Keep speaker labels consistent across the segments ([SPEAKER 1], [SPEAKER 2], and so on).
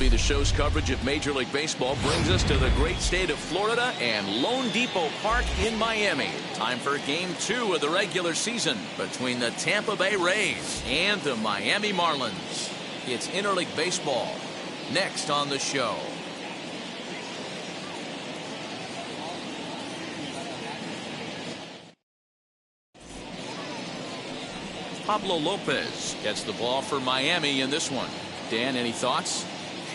[SPEAKER 1] MLB The Show's coverage of Major League Baseball brings us to the great state of Florida and Lone Depot Park in Miami. Time for Game 2 of the regular season between the Tampa Bay Rays and the Miami Marlins. It's interleague baseball next on the show. Pablo Lopez gets the ball for Miami in this one. Dan, any thoughts?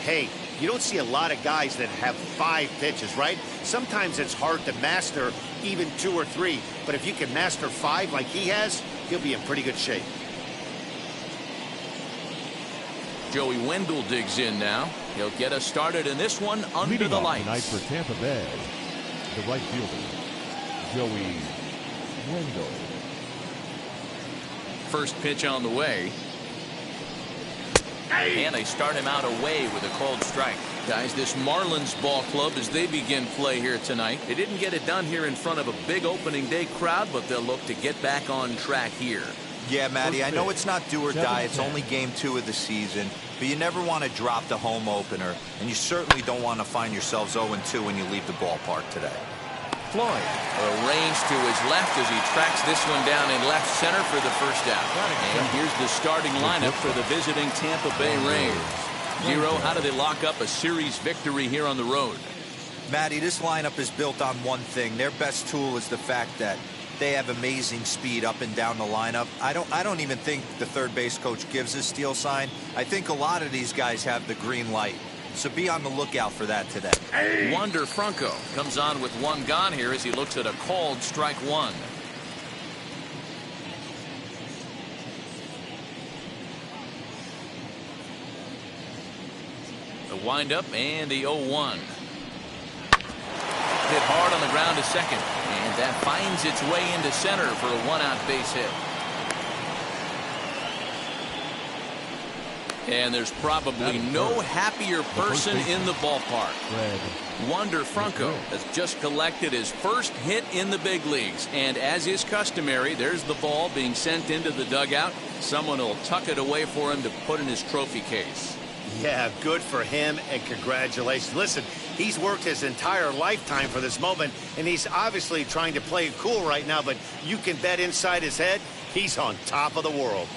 [SPEAKER 2] Hey, you don't see a lot of guys that have 5 pitches, right? Sometimes it's hard to master even 2 or 3. But if you can master 5 like he has, he'll be in pretty good shape.
[SPEAKER 1] Joey Wendell digs in now. He'll get us started in this one under
[SPEAKER 3] Leading
[SPEAKER 1] the
[SPEAKER 3] off
[SPEAKER 1] lights.
[SPEAKER 3] tonight for Tampa Bay, the right fielder, Joey Wendell.
[SPEAKER 1] First pitch on the way. And they start him out away with a called strike. Guys, this Marlins ball club, as they begin play here tonight, they didn't get it done here in front of a big opening day crowd, but they'll look to get back on track here.
[SPEAKER 4] Yeah, Matty, I know it's not do or die. It's only game 2 of the season, but you never want to drop the home opener, and you certainly don't want to find yourselves 0-2 when you leave the ballpark today.
[SPEAKER 1] Floyd arranged to his left as he tracks this one down in left center for the first out. And here's the starting lineup for the visiting Tampa Bay Rays. Zero, how do they lock up a series victory here on the road?
[SPEAKER 4] Matty, this lineup is built on one thing. Their best tool is the fact that they have amazing speed up and down the lineup. I don't even think the third base coach gives a steal sign. I think a lot of these guys have the green light. So be on the lookout for that today.
[SPEAKER 1] Wander Franco comes on with one gone here as he looks at a called strike one. The windup and the 0-1. Hit hard on the ground to second, and that finds its way into center for a one-out base hit. And there's probably no happier person in the ballpark. Wander Franco has just collected his first hit in the big leagues. And as is customary, there's the ball being sent into the dugout. Someone will tuck it away for him to put in his trophy case.
[SPEAKER 2] Yeah, good for him, and congratulations. Listen, he's worked his entire lifetime for this moment, and he's obviously trying to play it cool right now, but you can bet inside his head, he's on top of the world.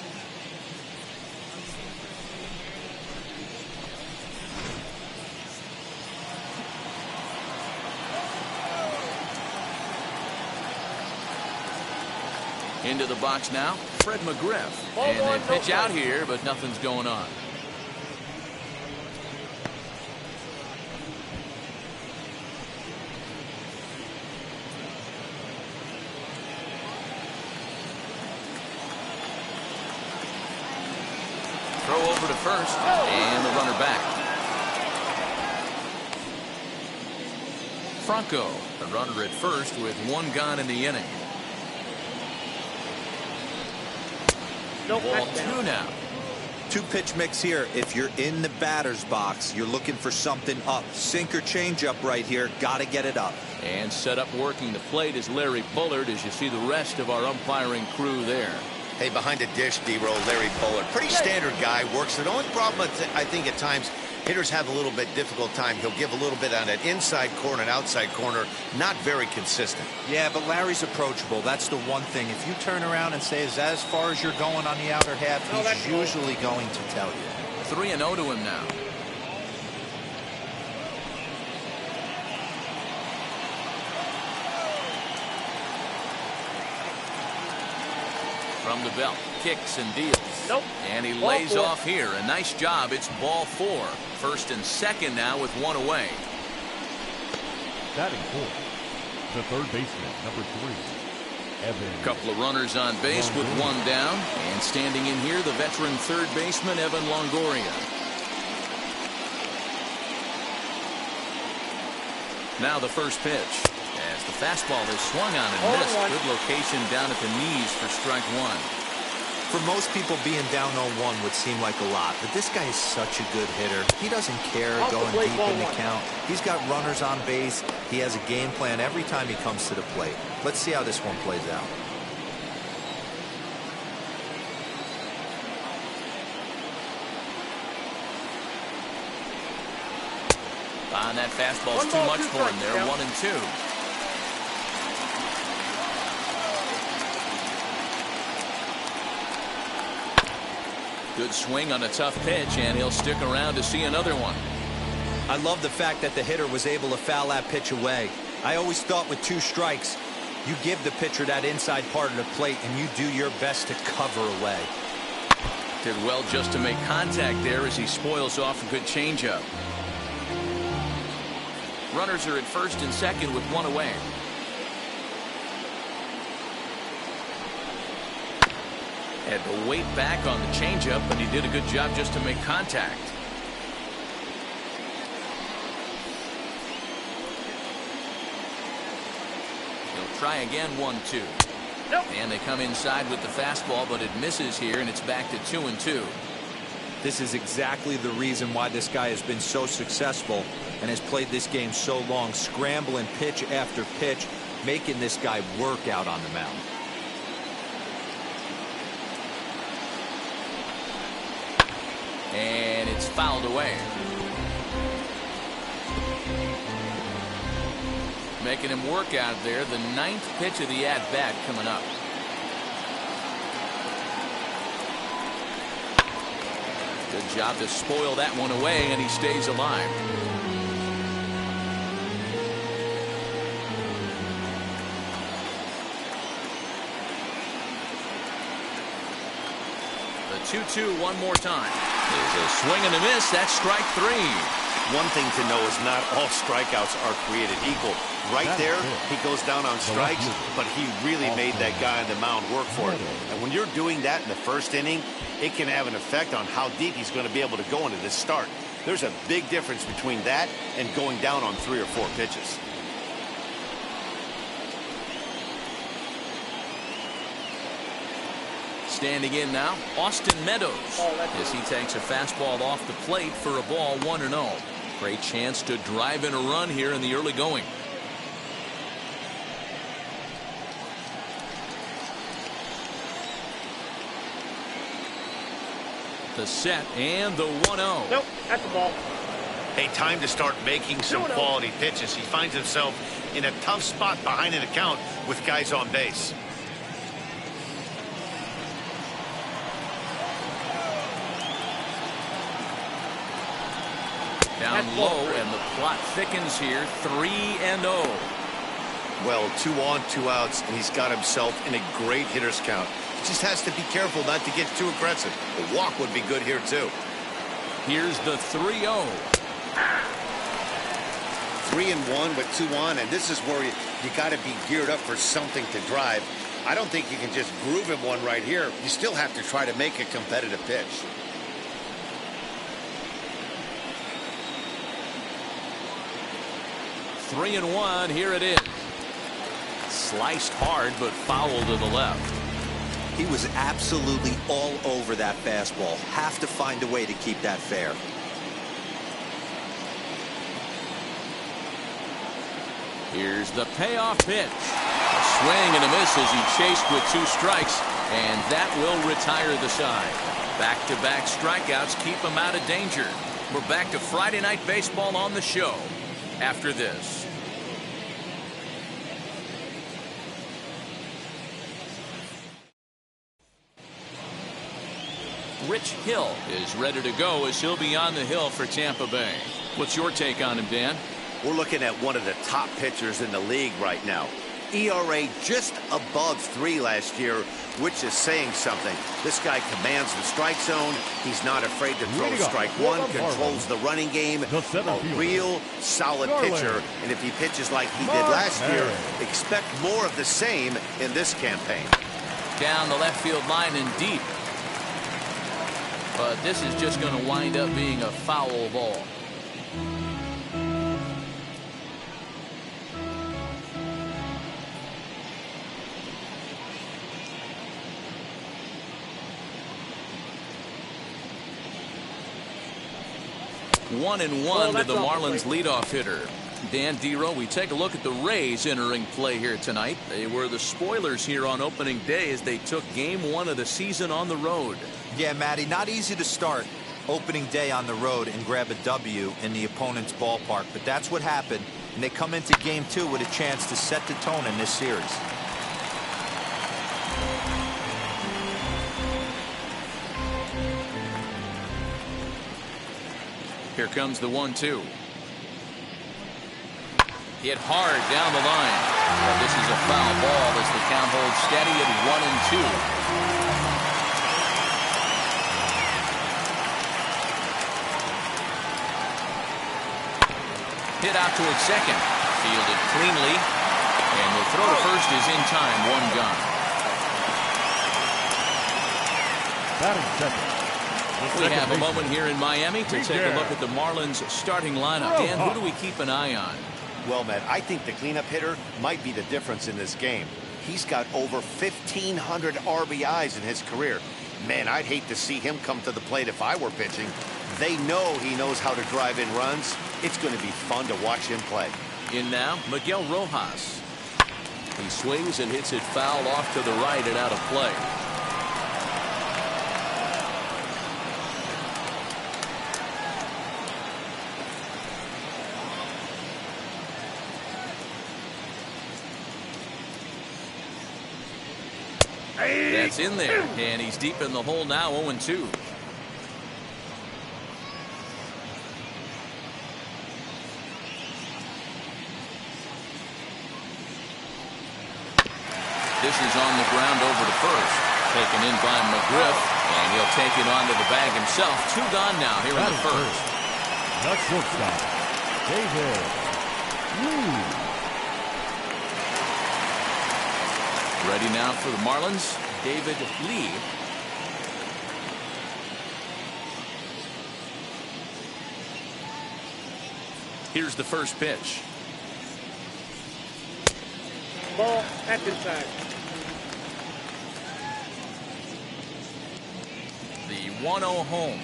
[SPEAKER 1] Into the box now, Fred Mcgriff. And they pitch out here, but nothing's going on. Throw over to first, and the runner back. Franco, the runner at first with one gone in the inning. Ball 2 now.
[SPEAKER 4] 2-pitch mix here. If you're in the batter's box, you're looking for something up. Sinker changeup right here. Got to get it up.
[SPEAKER 1] And set up working the plate is Larry Bullard as you see the rest of our umpiring crew there.
[SPEAKER 2] Hey, behind the dish, D-Roll, Larry Bullard. Pretty standard guy, works. The only problem, I think, at times, hitters have a little bit difficult time. He'll give a little bit on an inside corner and outside corner. Not very consistent.
[SPEAKER 4] Yeah, but Larry's approachable. That's the one thing. If you turn around and say, is that as far as you're going on the outer half, he's usually going to tell you.
[SPEAKER 1] 3-0 to him now. From the belt, kicks and deals. And he lays off here. A nice job. It's ball 4. First and second now with one away.
[SPEAKER 3] Batting fourth, the third baseman, number 3, Evan.
[SPEAKER 1] Couple of runners on base with one down. And standing in here, the veteran third baseman, Evan Longoria. Now the first pitch. As the fastball is swung on and missed. Good location down at the knees for strike one.
[SPEAKER 4] For most people, being down 0-1 would seem like a lot, but this guy is such a good hitter. He doesn't care going deep in the count. He's got runners on base. He has a game plan every time he comes to the plate. Let's see how this one plays out.
[SPEAKER 1] And that fastball's too much for him there. 1-2. Good swing on a tough pitch, and he'll stick around to see another one.
[SPEAKER 4] I love the fact that the hitter was able to foul that pitch away. I always thought with 2 strikes, you give the pitcher that inside part of the plate and you do your best to cover away.
[SPEAKER 1] Did well just to make contact there as he spoils off a good changeup. Runners are at first and second with 1 away. Had to wait back on the changeup, but he did a good job just to make contact. He'll try again. 1-2. Nope. And they come inside with the fastball, but it misses here, and it's back to 2-2.
[SPEAKER 4] This is exactly the reason why this guy has been so successful and has played this game so long, scrambling pitch after pitch, making this guy work out on the mound.
[SPEAKER 1] And it's fouled away. Making him work out there. The 9th pitch of the at-bat coming up. Good job to spoil that one away, and he stays alive. The 2-2 one more time. There's a swing and a miss. That's strike 3.
[SPEAKER 2] One thing to know is not all strikeouts are created equal. Right there, he goes down on strikes, but he really made that guy on the mound work for it. And when you're doing that in the first inning, it can have an effect on how deep he's going to be able to go into this start. There's a big difference between that and going down on 3 or 4 pitches.
[SPEAKER 1] Standing in now, Austin Meadows, as he takes a fastball off the plate for a ball. 1-0. Great chance to drive in a run here in the early going. The set and the 1-0.
[SPEAKER 5] Nope, that's the ball.
[SPEAKER 2] Hey, time to start making some quality pitches. He finds himself in a tough spot behind an account with guys on base.
[SPEAKER 1] Down low, and the plot thickens here. 3-0.
[SPEAKER 2] Well, 2 on, 2 outs, and he's got himself in a great hitter's count. He just has to be careful not to get too aggressive. A walk would be good here, too.
[SPEAKER 1] Here's the 3-0.
[SPEAKER 2] 3-1 with 2 on, and this is where you got to be geared up for something to drive. I don't think you can just groove him one right here. You still have to try to make a competitive pitch.
[SPEAKER 1] Three and 1. Here it is. Sliced hard, but foul to the left.
[SPEAKER 4] He was absolutely all over that fastball. Have to find a way to keep that fair.
[SPEAKER 1] Here's the payoff pitch. A swing and a miss as he chased with 2 strikes, and that will retire the side. Back-to-back strikeouts keep him out of danger. We're back to Friday Night Baseball on the show after this. Rich Hill is ready to go as he'll be on the hill for Tampa Bay. What's your take on him, Dan?
[SPEAKER 2] We're looking at one of the top pitchers in the league right now. ERA just above 3 last year, which is saying something. This guy commands the strike zone. He's not afraid to throw strike 1, controls the running game. A real solid pitcher. And if he pitches like he did last year, expect more of the same in this campaign.
[SPEAKER 1] Down the left field line and deep. But this is just going to wind up being a foul ball. One and one to the Marlins leadoff hitter. Dan Dero, we take a look at the Rays entering play here tonight. They were the spoilers here on opening day as they took game 1 of the season on the road.
[SPEAKER 4] Yeah, Matty, not easy to start. opening day on the road and grab a W in the opponent's ballpark. But that's what happened, and they come into Game 2 with a chance to set the tone in this series.
[SPEAKER 1] Here comes the 1-2. Hit hard down the line. But this is a foul ball as the count holds steady at 1-2. Hit out towards second. Fielded cleanly. And the throw to first is in time. One gone.
[SPEAKER 3] Batting second.
[SPEAKER 1] We have a moment here in Miami to take a look at the Marlins starting lineup. Dan, who do we keep an eye on?
[SPEAKER 2] Well, Matt, I think the cleanup hitter might be the difference in this game. He's got over 1,500 RBIs in his career. Man, I'd hate to see him come to the plate if I were pitching. They know he knows how to drive in runs. It's going to be fun to watch him play.
[SPEAKER 1] In now, Miguel Rojas. He swings and hits it foul off to the right and out of play. That's in there, and he's deep in the hole now, 0-2. This is on the ground over to first. Taken in by Mcgriff, and he'll take it onto the bag himself. Two gone now here in the first.
[SPEAKER 3] The shortstop, David Lee.
[SPEAKER 1] Ready now for the Marlins, David Lee. Here's the first pitch.
[SPEAKER 5] Ball, that's inside.
[SPEAKER 1] The 1-0 home.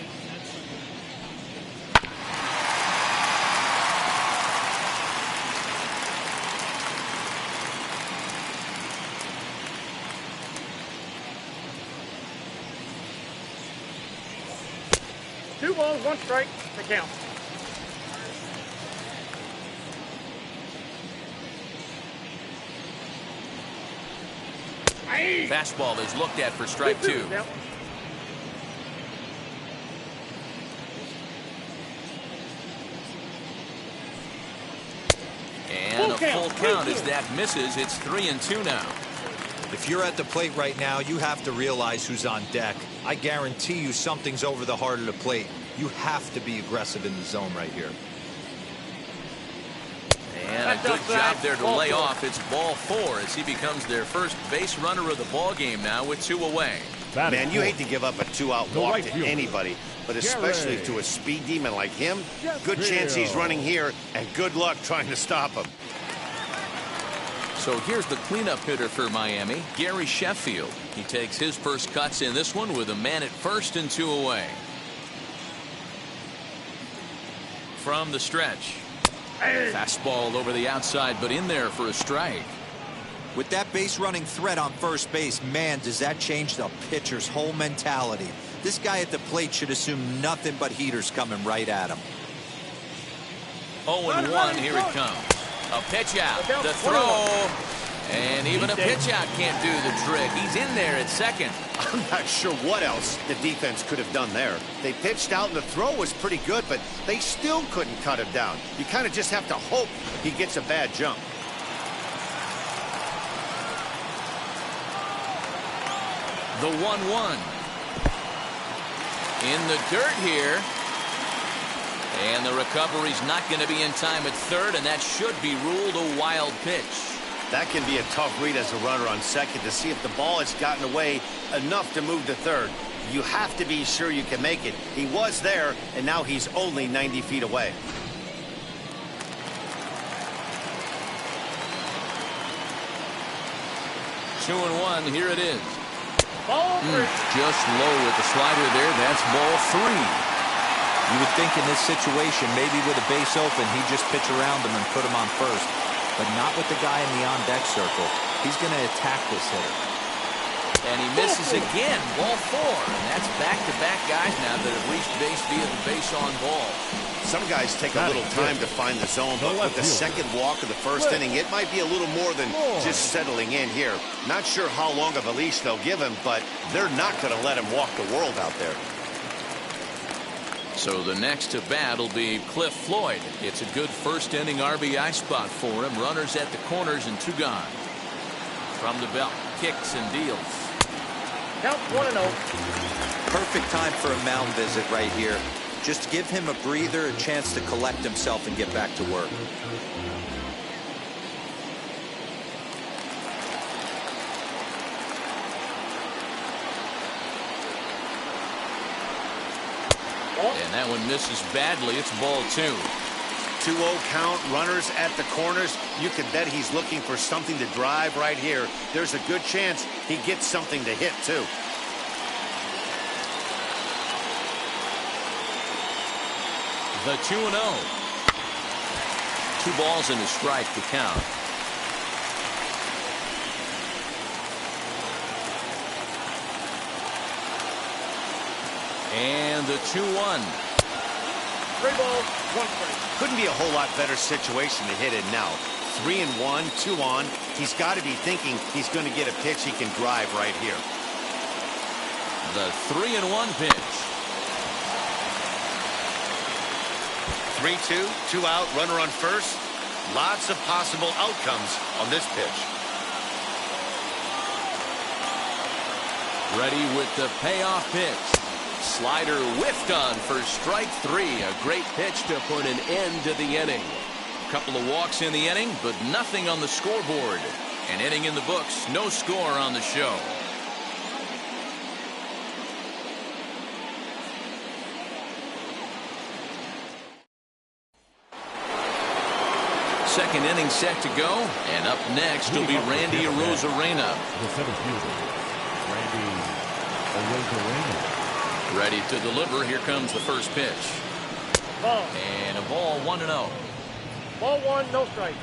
[SPEAKER 5] Two balls, one strike, the count.
[SPEAKER 1] Fastball is looked at for strike two.
[SPEAKER 5] Yep.
[SPEAKER 1] And a full count as that misses. It's 3-2 now.
[SPEAKER 4] If you're at the plate right now, you have to realize who's on deck. I guarantee you something's over the heart of the plate. You have to be aggressive in the zone right here.
[SPEAKER 1] And a good job there to lay off. It's ball four as he becomes their first base runner of the ball game now with two away.
[SPEAKER 2] Man, you hate to give up a two-out walk to anybody, but especially to a speed demon like him. Good chance he's running here, and good luck trying to stop him.
[SPEAKER 1] So here's the cleanup hitter for Miami, Gary Sheffield. He takes his first cuts in this one with a man at first and two away. From the stretch. Fastball over the outside, but in there for a strike.
[SPEAKER 4] With that base running threat on first base, man, does that change the pitcher's whole mentality. This guy at the plate should assume nothing but heaters coming right at him.
[SPEAKER 1] 0-1, here it comes. A pitch out, the throw, and even a pitch out can't do the trick. He's in there at second.
[SPEAKER 2] I'm not sure what else the defense could have done there. They pitched out and the throw was pretty good, but they still couldn't cut him down. You kind of just have to hope he gets a bad jump.
[SPEAKER 1] The 1-1. In the dirt here. And the recovery's not going to be in time at third, and that should be ruled a wild pitch.
[SPEAKER 2] That can be a tough read as a runner on second to see if the ball has gotten away enough to move to third. You have to be sure you can make it. He was there, and now he's only 90 feet away.
[SPEAKER 1] Two and one, here it is.
[SPEAKER 5] Ball three.
[SPEAKER 1] Just low with the slider there. That's ball three.
[SPEAKER 4] You would think in this situation, maybe with a base open, he'd just pitch around him and put him on first. But not with the guy in the on-deck circle. He's going to attack this hitter.
[SPEAKER 1] And he misses again. Ball 4. And that's back-to-back guys now that have reached base via the base on ball.
[SPEAKER 2] Some guys take a little time to find the zone, but with the second walk of the first inning, it might be a little more than just settling in here. Not sure how long of a leash they'll give him, but they're not going to let him walk the world out there.
[SPEAKER 1] So the next to bat will be Cliff Floyd. It's a good first inning RBI spot for him. Runners at the corners and 2 gone. From the belt, kicks and deals.
[SPEAKER 5] Count 1-0.
[SPEAKER 4] Perfect time for a mound visit right here. Just give him a breather, a chance to collect himself and get back to work.
[SPEAKER 1] And that one misses badly. It's ball 2.
[SPEAKER 2] 2-0 count, runners at the corners. You can bet he's looking for something to drive right here. There's a good chance he gets something to hit, too.
[SPEAKER 1] The 2-0. 2 balls and a strike to count. And the 2-1.
[SPEAKER 5] 3 balls, 1 strike.
[SPEAKER 2] Couldn't be a whole lot better situation to hit in now. 3-1, 2 on. He's got to be thinking he's going to get a pitch he can drive right here.
[SPEAKER 1] The 3-1 pitch.
[SPEAKER 2] 3-2, 2 out, runner on first. Lots of possible outcomes on this pitch.
[SPEAKER 1] Ready with the payoff pitch. Slider whiffed on for strike 3. A great pitch to put an end to the inning. Couple of walks in the inning, but nothing on the scoreboard. An inning in the books, no score on the show. Second inning set to go, and up next will be Randy Arozarena.
[SPEAKER 3] The center fielder, Randy Arozarena.
[SPEAKER 1] Ready to deliver. Here comes the first pitch.
[SPEAKER 5] Ball.
[SPEAKER 1] And a ball 1-0.
[SPEAKER 5] Ball 1, no strike.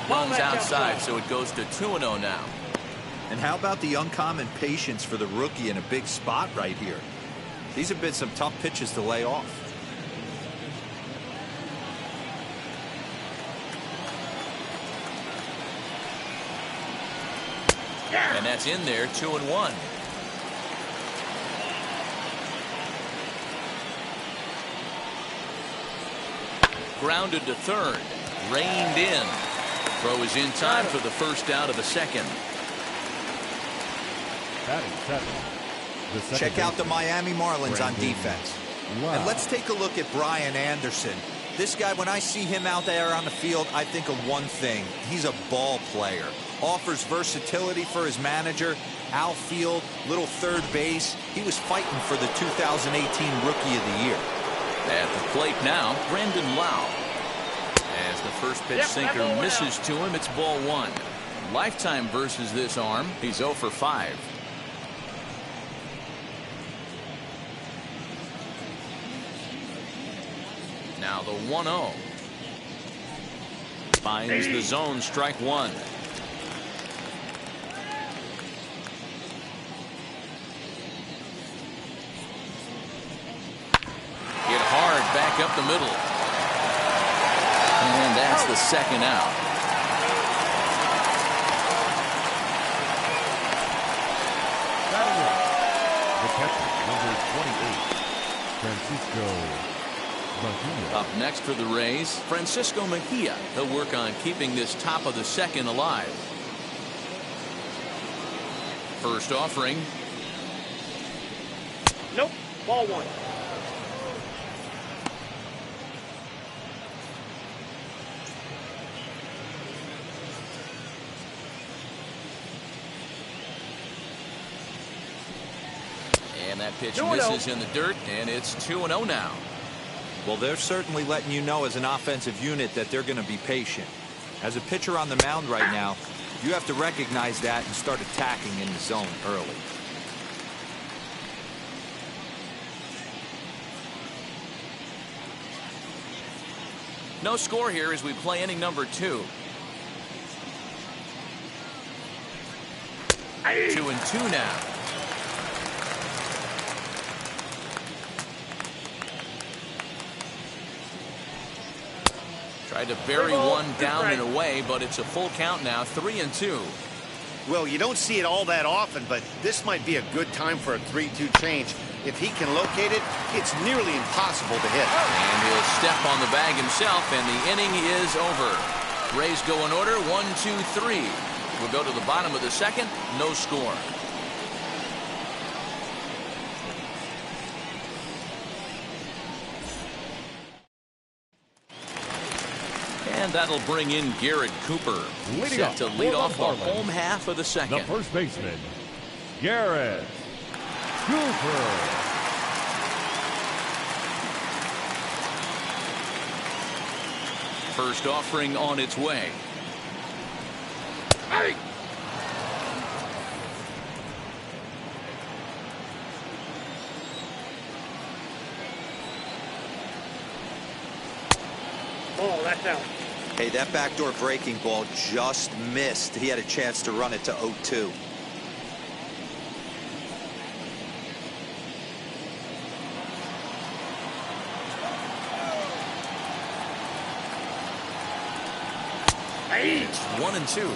[SPEAKER 1] Runs outside, so it goes to 2-0 now.
[SPEAKER 4] And how about the uncommon patience for the rookie in a big spot right here? These have been some tough pitches to lay off.
[SPEAKER 1] And that's in there, 2-1. Grounded to third. Reined in. Throw is in time for the first out of the second.
[SPEAKER 3] Batting seven.
[SPEAKER 4] Check out the Miami Marlins on defense.
[SPEAKER 3] Wow.
[SPEAKER 4] And let's take a look at Brian Anderson. This guy, when I see him out there on the field, I think of one thing. He's a ball player. Offers versatility for his manager. Outfield, little third base. He was fighting for the 2018 Rookie of the Year.
[SPEAKER 1] At the plate now, Brendan Lau. As the first pitch sinker misses to him, it's ball 1. Lifetime versus this arm. He's 0 for 5. Now the 1-0. Finds the zone, strike 1. Hit hard back up the middle. And that's the second out.
[SPEAKER 3] The catcher, number 28, Francisco Mejia.
[SPEAKER 1] Up next for the Rays, Francisco Mejia. He'll work on keeping this top of the second alive. First offering.
[SPEAKER 5] Nope. Ball 1.
[SPEAKER 1] And that pitch misses in the dirt, and it's 2-0 now.
[SPEAKER 4] Well, they're certainly letting you know as an offensive unit that they're going to be patient. As a pitcher on the mound right now, you have to recognize that and start attacking in the zone early.
[SPEAKER 1] No score here as we play inning number 2. 2-2 now. Tried to bury one down and away, but it's a full count now, 3-2.
[SPEAKER 2] Well, you don't see it all that often, but this might be a good time for a 3-2 change. If he can locate it, it's nearly impossible to hit.
[SPEAKER 1] And he'll step on the bag himself, and the inning is over. Rays go in order, 1-2-3. We'll go to the bottom of the second, no score. And that'll bring in Garrett Cooper, set to lead off the home half of the second.
[SPEAKER 3] The first baseman, Garrett Cooper.
[SPEAKER 1] First offering on its way.
[SPEAKER 5] Hey! Oh, that's out.
[SPEAKER 4] Hey, that backdoor breaking ball just missed. He had a chance to run it to 0-2.
[SPEAKER 1] It's 1-2.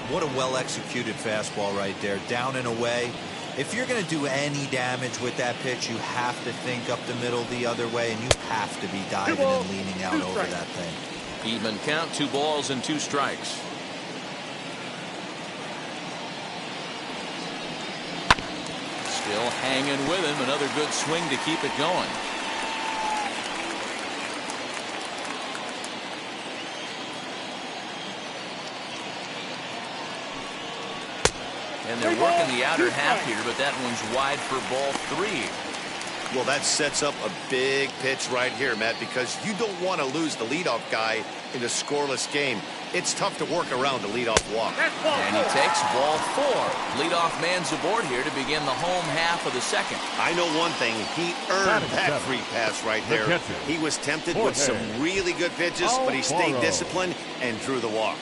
[SPEAKER 4] What a well-executed fastball right there. Down and away. If you're going to do any damage with that pitch, you have to think up the middle the other way, and you have to be diving and leaning out over that thing.
[SPEAKER 1] Even count, 2 balls and 2 strikes. Still hanging with him. Another good swing to keep it going. And they're working the outer half here, but that one's wide for ball 3.
[SPEAKER 2] Well, that sets up a big pitch right here, Matt, because you don't want to lose the leadoff guy in a scoreless game. It's tough to work around the leadoff walk.
[SPEAKER 1] And he takes ball 4. Leadoff man's aboard here to begin the home half of the second.
[SPEAKER 2] I know one thing. He earned that free pass right there. He was tempted with some really good pitches, but he stayed disciplined and drew the walk.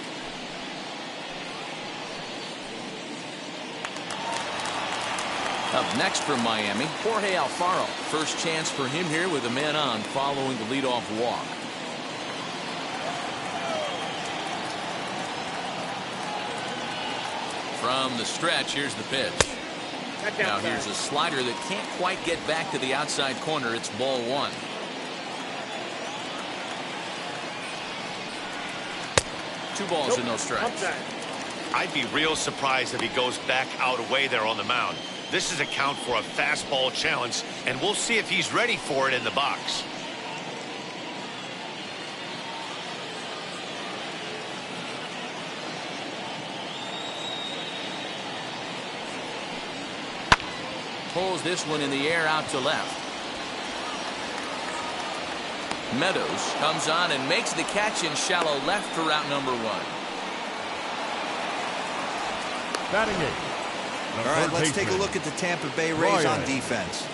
[SPEAKER 1] Up next from Miami, Jorge Alfaro. First chance for him here with a man on following the leadoff walk. From the stretch, here's the pitch. Now here's a slider that can't quite get back to the outside corner. It's ball 1. Two balls and no strikes.
[SPEAKER 2] I'd be real surprised if he goes back out away there on the mound. This is a count for a fastball challenge, and we'll see if he's ready for it in the box.
[SPEAKER 1] Pulls this one in the air out to left. Meadows comes on and makes the catch in shallow left for route number 1.
[SPEAKER 3] Batting 8.
[SPEAKER 4] All right, let's take a look at the Tampa Bay Rays on defense.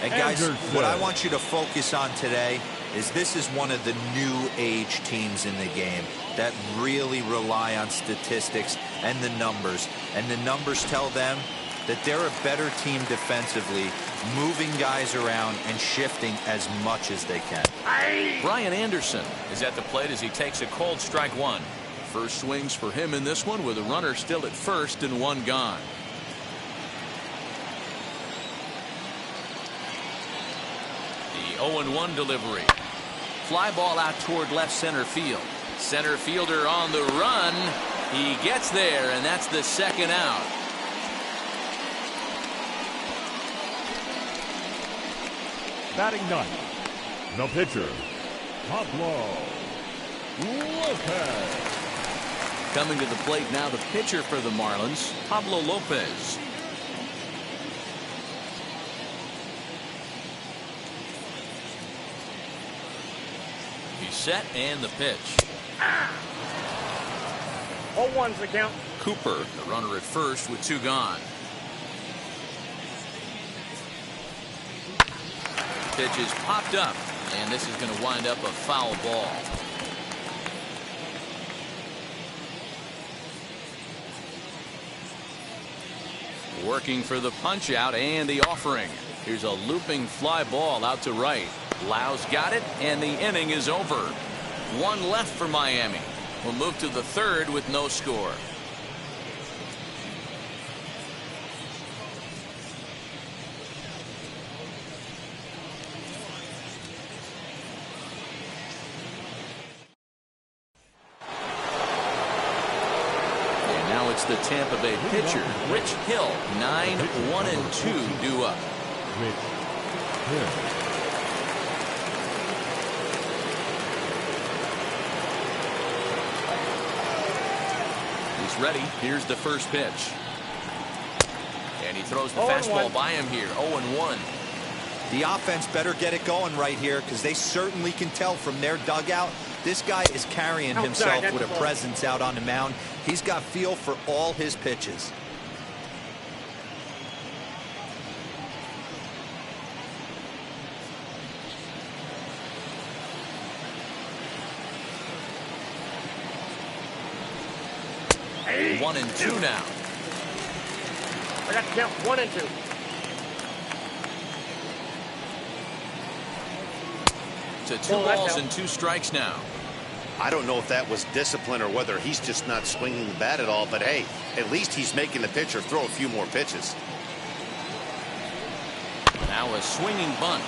[SPEAKER 4] And guys, what I want you to focus on today is this is one of the new age teams in the game that really rely on statistics and the numbers. And the numbers tell them that they're a better team defensively, moving guys around and shifting as much as they can.
[SPEAKER 1] Brian Anderson is at the plate as he takes a cold strike 1. First swings for him in this one with a runner still at first and 1 gone. The 0-1 delivery. Fly ball out toward left center field. Center fielder on the run. He gets there, and that's the second out.
[SPEAKER 3] Batting 9th, the pitcher, Pablo Lopez.
[SPEAKER 1] Coming to the plate now, the pitcher for the Marlins, Pablo Lopez. He's set, and the pitch.
[SPEAKER 5] 0-1's the count.
[SPEAKER 1] Cooper, the runner at first with 2 gone. Pitch is popped up, and this is going to wind up a foul ball. Working for the punch out and the offering. Here's a looping fly ball out to right. Lau's got it, and the inning is over. One left for Miami. We'll move to the third with no score. And now it's the Tampa Bay pitcher, Rich Hill. 9-1-2 due up.
[SPEAKER 3] Rich Hill.
[SPEAKER 1] Ready. Here's the first pitch. And he throws the fastball by him here. 0-1.
[SPEAKER 4] The offense better get it going right here, because they certainly can tell from their dugout this guy is carrying himself with a presence out on the mound. He's got feel for all his pitches.
[SPEAKER 5] Hey,
[SPEAKER 1] 1-2 now.
[SPEAKER 5] I got to count 1 and 2.
[SPEAKER 1] To 2 balls and 2 strikes now.
[SPEAKER 2] I don't know if that was discipline or whether he's just not swinging the bat at all, but hey, at least he's making the pitcher throw a few more pitches.
[SPEAKER 1] Now a swinging bunt.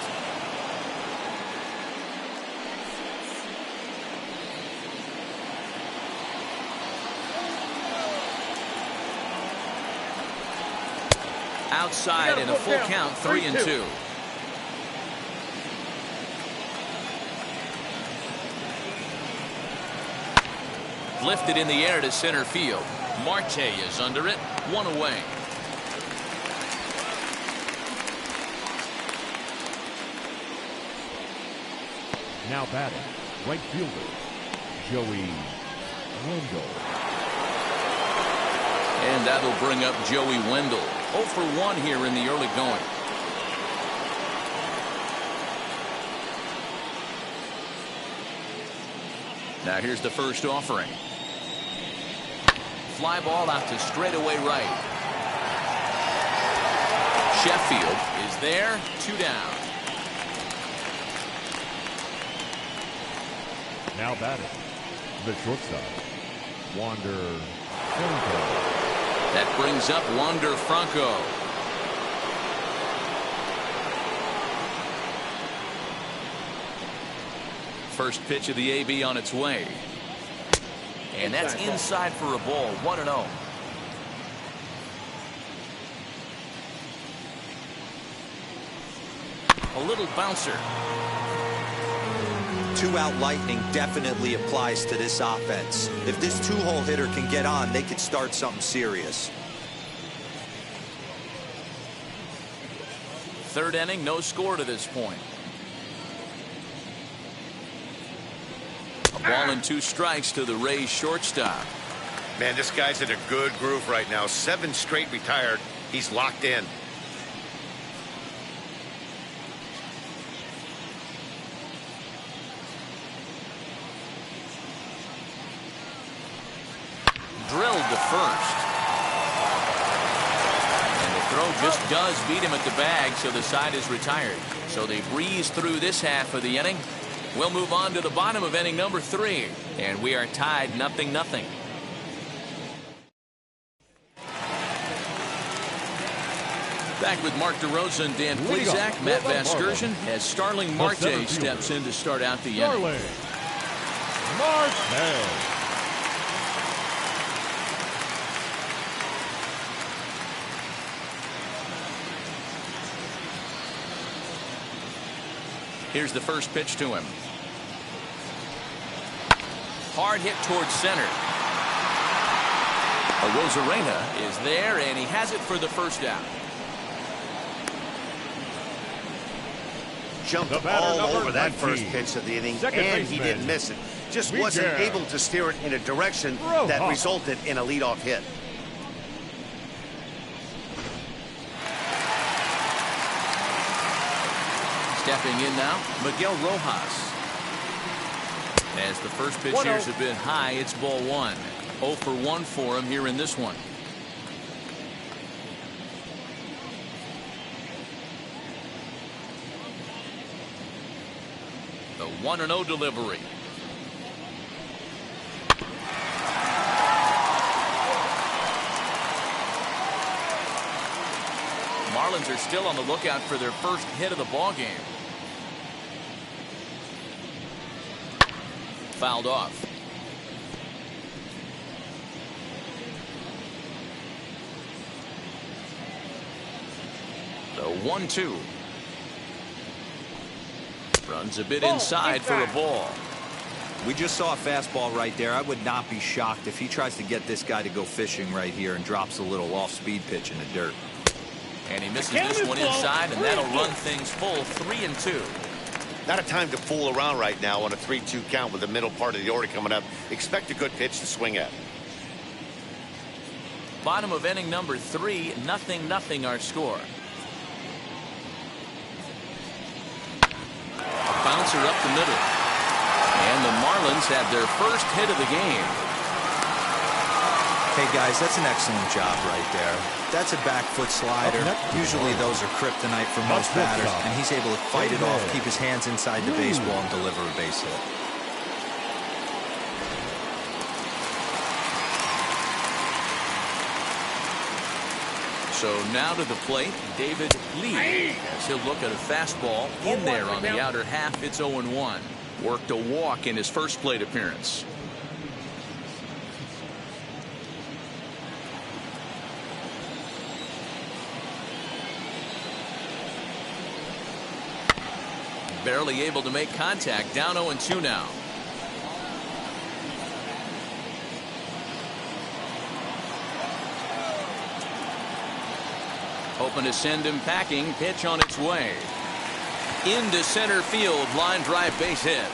[SPEAKER 1] Outside in a full count, 3-2. Lifted in the air to center field. Marte is under it. 1 away.
[SPEAKER 3] Now batting, right fielder, Joey Wendell.
[SPEAKER 1] And that'll bring up Joey Wendell. 0 for 1 here in the early going. Now here's the first offering. Fly ball out to straightaway right. Sheffield is there. 2 down.
[SPEAKER 3] Now batting, the shortstop, Wander Franco.
[SPEAKER 1] That brings up Wander Franco. First pitch of the AB on its way. And that's inside for a ball. 1-0. A little bouncer.
[SPEAKER 4] 2-out lightning definitely applies to this offense. If this 2-hole hitter can get on, they could start something serious.
[SPEAKER 1] Third inning, no score to this point. A ball and 2 strikes to the Rays shortstop.
[SPEAKER 2] Man, this guy's in a good groove right now. 7 straight retired. He's locked in.
[SPEAKER 1] Drilled to first. And the throw just does beat him at the bag, so the side is retired. So they breeze through this half of the inning. We'll move on to the bottom of inning number 3. And we are tied 0-0. Back with Mark DeRosa and Dan Plesac. Matt Vasgersian as Starling Marte steps in to start out the inning.
[SPEAKER 3] Starling Marte.
[SPEAKER 1] Here's the first pitch to him. Hard hit towards center. Rosarena is there, and he has it for the first out.
[SPEAKER 2] Jumped all over that first pitch of the inning, and he didn't miss it. Just wasn't able to steer it in a direction that resulted in a leadoff hit.
[SPEAKER 1] Stepping in now, Miguel Rojas. As the first pitch here's a bit high, it's ball 1. 0 for 1 for him here in this one. The 1-0 delivery. Marlins are still on the lookout for their first hit of the ball game. Fouled off. The 1-2. Runs a bit inside for a ball.
[SPEAKER 4] We just saw a fastball right there. I would not be shocked if he tries to get this guy to go fishing right here and drops a little off-speed pitch in the dirt.
[SPEAKER 1] And he misses this one inside, and that'll run things full 3-2.
[SPEAKER 2] Not a time to fool around right now on a 3-2 count with the middle part of the order coming up. Expect a good pitch to swing at.
[SPEAKER 1] Bottom of inning number 3, 0-0 our score. A bouncer up the middle. And the Marlins have their first hit of the game.
[SPEAKER 4] Hey guys, that's an excellent job right there. That's a back foot slider. Usually those are kryptonite for most batters, and he's able to fight it off, keep his hands inside the baseball, and deliver a base hit.
[SPEAKER 1] So now to the plate, David Lee, as he'll look at a fastball in there on the outer half. It's 0-1. Worked a walk in his first plate appearance. Barely able to make contact. Down 0-2 now. Hoping to send him packing. Pitch on its way. Into center field. Line drive base hit.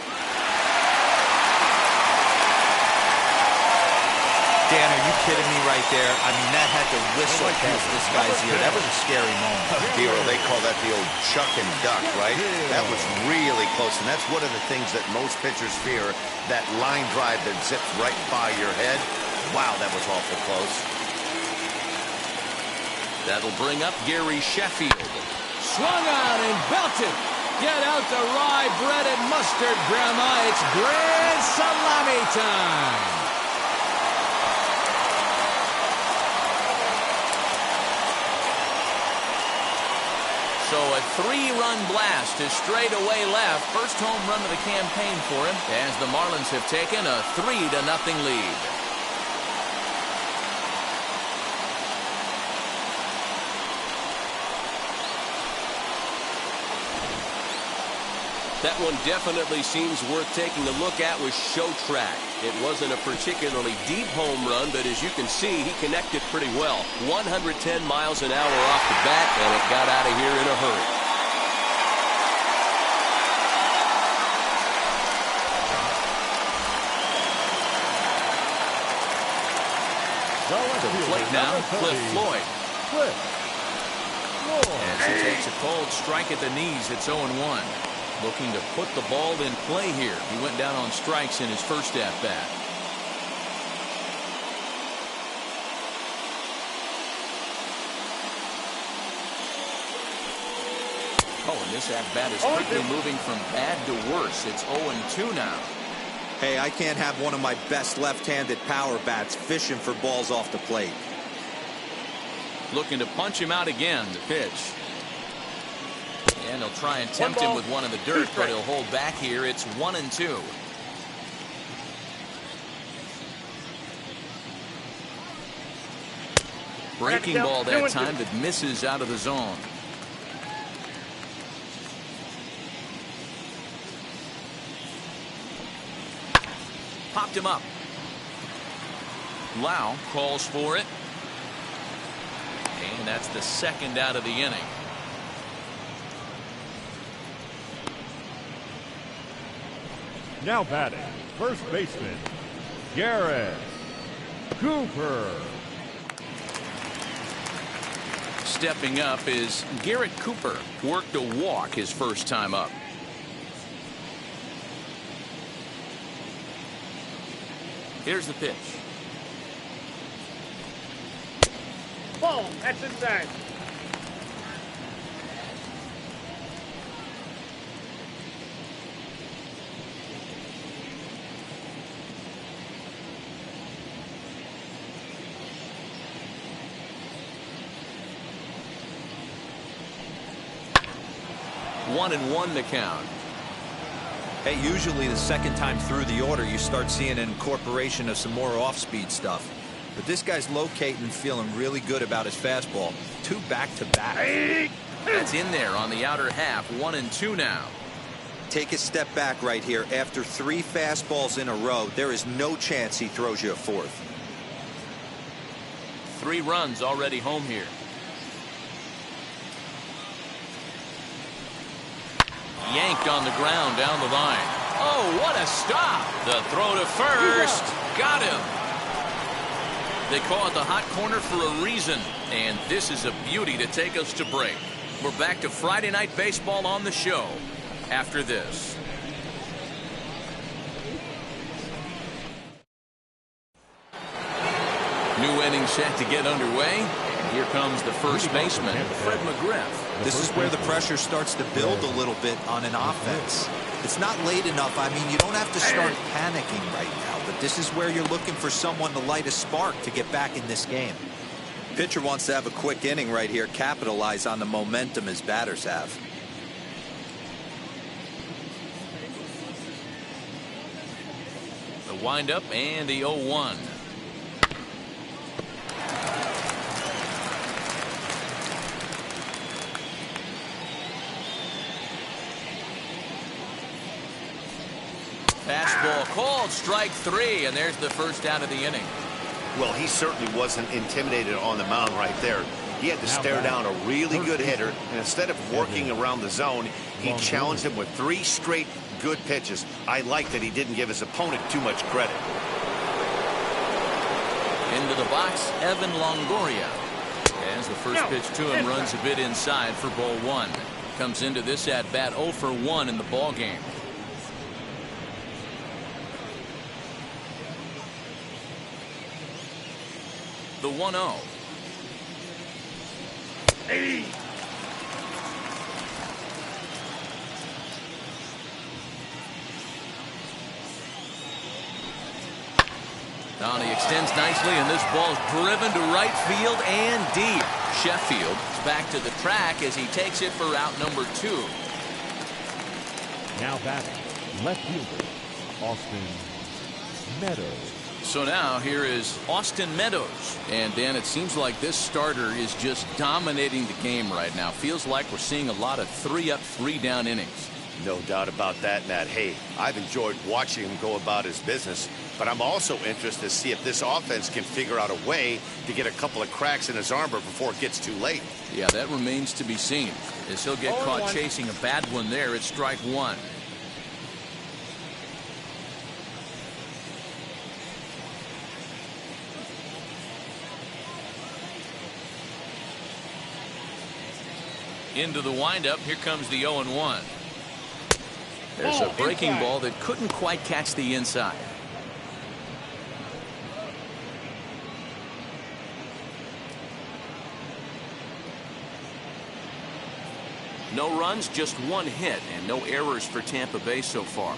[SPEAKER 4] Dan, are you kidding me right there? I mean, that had to whistle past this guy's ear. That was a scary moment.
[SPEAKER 2] Hero, they call that the old chuck and duck, right? That was really close, and that's one of the things that most pitchers fear, that line drive that zips right by your head. Wow, that was awful close.
[SPEAKER 1] That'll bring up Gary Sheffield. Swung on and belted. Get out the rye bread and mustard, Grandma. It's grand salami time. So a 3-run blast to straightaway left. First home run of the campaign for him, as the Marlins have taken a 3-0 lead.
[SPEAKER 6] That one definitely seems worth taking a look at with Show Track. It wasn't a particularly deep home run, but as you can see, he connected pretty well. 110 miles an hour off the bat, and it got out of here in a hurry.
[SPEAKER 1] To the plate now, Cliff Floyd. As he takes a cold strike at the knees, it's 0-1. Looking to put the ball in play here. He went down on strikes in his first at-bat. Oh, and this at-bat is quickly moving from bad to worse. It's 0-2 now.
[SPEAKER 4] Hey, I can't have one of my best left-handed power bats fishing for balls off the plate.
[SPEAKER 1] Looking to punch him out again. The pitch. And he'll try and tempt him with one in the dirt, but he'll hold back here. It's 1-2. Breaking ball that time that misses out of the zone. Popped him up. Lau calls for it. And that's the second out of the inning.
[SPEAKER 3] Now batting, first baseman, Garrett Cooper.
[SPEAKER 1] Stepping up is Garrett Cooper. Worked a walk his first time up. Here's the pitch.
[SPEAKER 5] Ball. That's inside.
[SPEAKER 1] 1-1 the count.
[SPEAKER 4] Hey, usually the second time through the order, you start seeing an incorporation of some more off-speed stuff. But this guy's locating, feeling really good about his fastball. 2 back-to-back.
[SPEAKER 1] That's in there on the outer half. 1-2 now.
[SPEAKER 4] Take a step back right here. After 3 fastballs in a row, there is no chance he throws you a 4th.
[SPEAKER 1] 3 runs already home here. Yanked on the ground down the line. Oh, what a stop. The throw to first. Got him. They call it the hot corner for a reason. And this is a beauty to take us to break. We're back to Friday Night Baseball on the show after this. New inning set to get underway. And here comes the first baseman, Fred Mcgriff.
[SPEAKER 4] This is where the pressure starts to build a little bit on an offense. It's not late enough. I mean, you don't have to start panicking right now, but this is where you're looking for someone to light a spark to get back in this game. Pitcher wants to have a quick inning right here, capitalize on the momentum his batters have.
[SPEAKER 1] The windup and the 0-1. Fastball called, strike 3, and there's the first out of the inning.
[SPEAKER 2] Well, he certainly wasn't intimidated on the mound right there. He had to stare down a really good hitter, and instead of working around the zone, he challenged him with 3 straight good pitches. I like that he didn't give his opponent too much credit.
[SPEAKER 1] Into the box, Evan Longoria. As the first pitch to him runs a bit inside for ball 1. Comes into this at bat 0 for 1 in the ball game. The 1-0. Now he extends nicely, and this ball's driven to right field and deep. Sheffield is back to the track as he takes it for out number 2.
[SPEAKER 3] Now batting, left fielder, Austin Meadows.
[SPEAKER 1] So now here is Austin Meadows. And Dan, it seems like this starter is just dominating the game right now. Feels like we're seeing a lot of 3-up, 3-down innings.
[SPEAKER 2] No doubt about that, Matt. Hey, I've enjoyed watching him go about his business, but I'm also interested to see if this offense can figure out a way to get a couple of cracks in his armor before it gets too late.
[SPEAKER 1] Yeah, that remains to be seen. As he'll get caught chasing a bad one there, it's strike 1. Into the windup, here comes the 0-1. There's a breaking ball that couldn't quite catch the inside. No runs, just 1 hit, and no errors for Tampa Bay so far.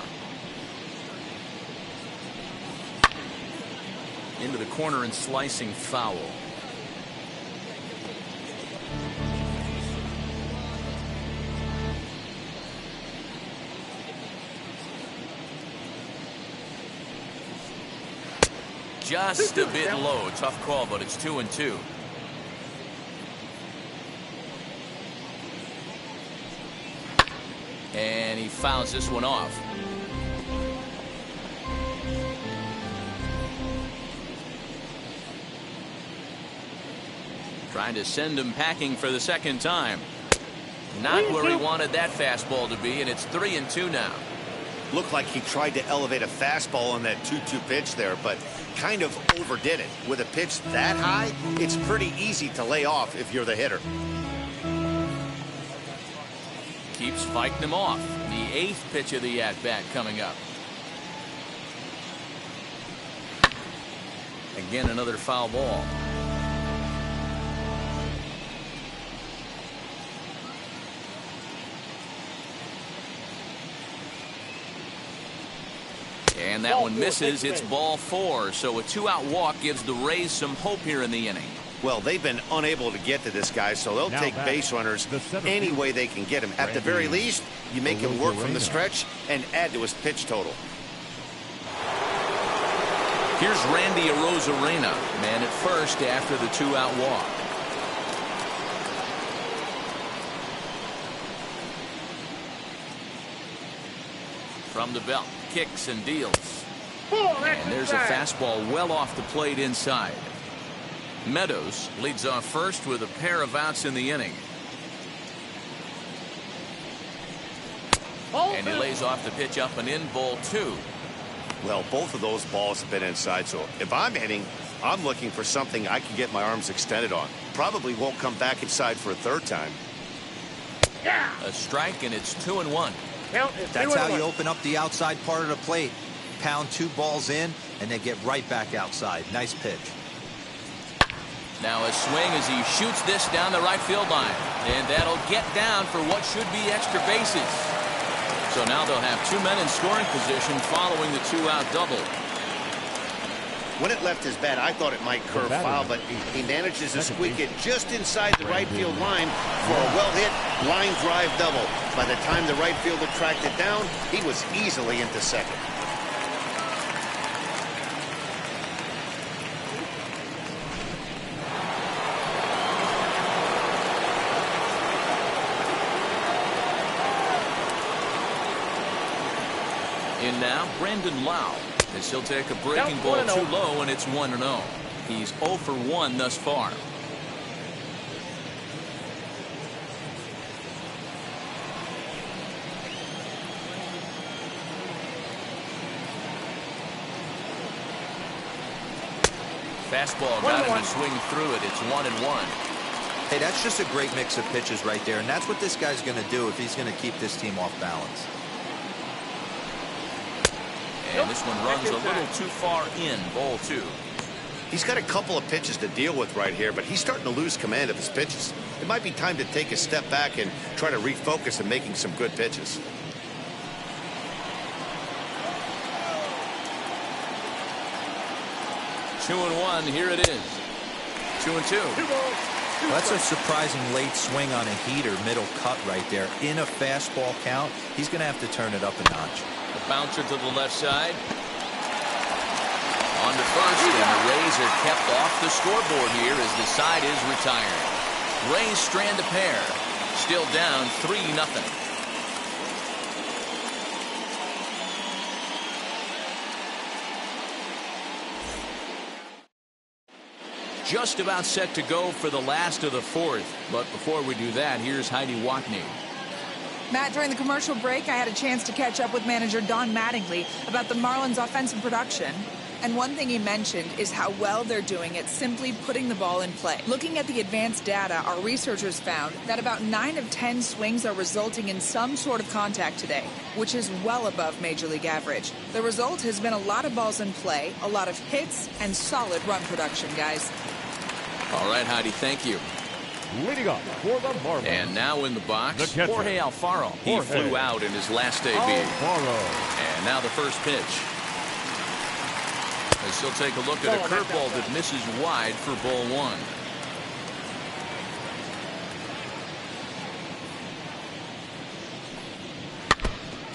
[SPEAKER 1] Into the corner and slicing foul. Just a bit low. Tough call, but it's 2-2. And he fouls this one off. Trying to send him packing for the second time. Not where he wanted that fastball to be, and it's 3-2 now.
[SPEAKER 2] Looked like he tried to elevate a fastball on that 2-2 pitch there, but kind of overdid it. With a pitch that high, it's pretty easy to lay off if you're the hitter.
[SPEAKER 1] Keeps fighting him off. The 8th pitch of the at-bat coming up. Again, another foul ball. And that one misses. It's ball 4. So a 2-out walk gives the Rays some hope here in the inning.
[SPEAKER 2] Well, they've been unable to get to this guy, so they'll take base runners any way they can get him. At the very least, you make him work from the stretch and add to his pitch total.
[SPEAKER 1] Here's Randy Arozarena, man at first after the 2-out walk. From the belt, kicks and deals. And there's a fastball well off the plate inside. Meadows leads off first with a pair of outs in the inning. And he lays off the pitch up and in, ball 2.
[SPEAKER 2] Well, both of those balls have been inside, so if I'm hitting, I'm looking for something I can get my arms extended on. Probably won't come back inside for a third time.
[SPEAKER 1] A strike, and it's 2-1.
[SPEAKER 4] That's how you open up the outside part of the plate. Pound 2 balls in, and then get right back outside. Nice pitch.
[SPEAKER 1] Now a swing as he shoots this down the right field line. And that'll get down for what should be extra bases. So now they'll have 2 men in scoring position following the 2-out double.
[SPEAKER 2] When it left his bat, I thought it might curve foul, but he manages to squeak it just inside the right field line for a well-hit line drive double. By the time the right fielder tracked it down, he was easily into second.
[SPEAKER 1] In now, Brandon Lau, as he'll take a breaking ball too low, and it's 1-0. He's 0 for 1 thus far. Fastball got him to swing through it. It's 1-1.
[SPEAKER 4] Hey, that's just a great mix of pitches right there, and that's what this guy's going to do if he's going to keep this team off balance.
[SPEAKER 1] And this one runs a little too far in, ball 2.
[SPEAKER 2] He's got a couple of pitches to deal with right here, but he's starting to lose command of his pitches. It might be time to take a step back and try to refocus on making some good pitches.
[SPEAKER 1] Two and 1, here it is. 2-2.
[SPEAKER 4] Well, that's a surprising late swing on a heater, middle cut right there. In a fastball count, he's going to have to turn it up a notch.
[SPEAKER 1] The bouncer to the left side. On to first, and the Rays are kept off the scoreboard here as the side is retired. Rays strand a pair. Still down 3-0. Just about set to go for the last of the 4th. But before we do that, here's Heidi Watney.
[SPEAKER 7] Matt, during the commercial break, I had a chance to catch up with manager Don Mattingly about the Marlins' offensive production. And one thing he mentioned is how well they're doing at simply putting the ball in play. Looking at the advanced data, our researchers found that about 9 of 10 swings are resulting in some sort of contact today, which is well above Major League average. The result has been a lot of balls in play, a lot of hits, and solid run production, guys.
[SPEAKER 1] All right, Heidi, thank you.
[SPEAKER 3] Leading up for the Marlins.
[SPEAKER 1] And now in the box,
[SPEAKER 3] The catcher,
[SPEAKER 1] Jorge Alfaro. He
[SPEAKER 3] Jorge
[SPEAKER 1] flew out in his last debut.
[SPEAKER 3] Alfaro.
[SPEAKER 1] And now the first pitch. As he'll take a look at a curveball that misses wide for ball 1.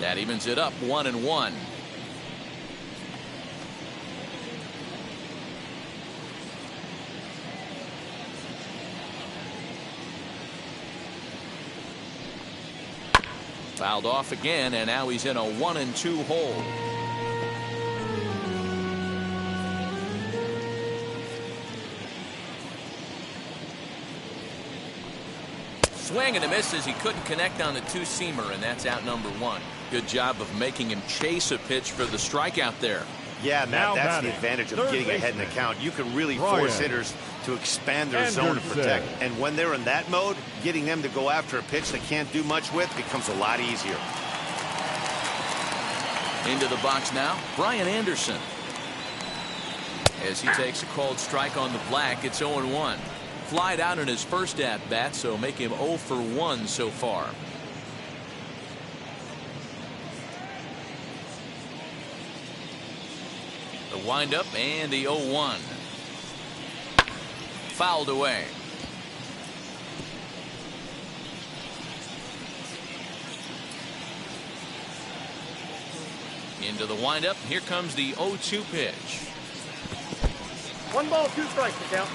[SPEAKER 1] That evens it up 1-1. Fouled off again, and now he's in a 1-2 hole. Swing and a miss as he couldn't connect on the 2-seamer, and that's out number 1. Good job of making him chase a pitch for the strikeout there.
[SPEAKER 2] Yeah, Matt, that's the advantage of getting ahead in the count. You can really force hitters to expand their zone and protect. And when they're in that mode, getting them to go after a pitch they can't do much with becomes a lot easier.
[SPEAKER 1] Into the box now, Brian Anderson. As he takes a called strike on the black, it's 0-1. Flied out in his first at-bat, so make him 0 for 1 so far. The windup and the 0-1. fouled away. Into the windup. Here comes the 0-2 pitch.
[SPEAKER 5] 1 ball, 2 strikes to count.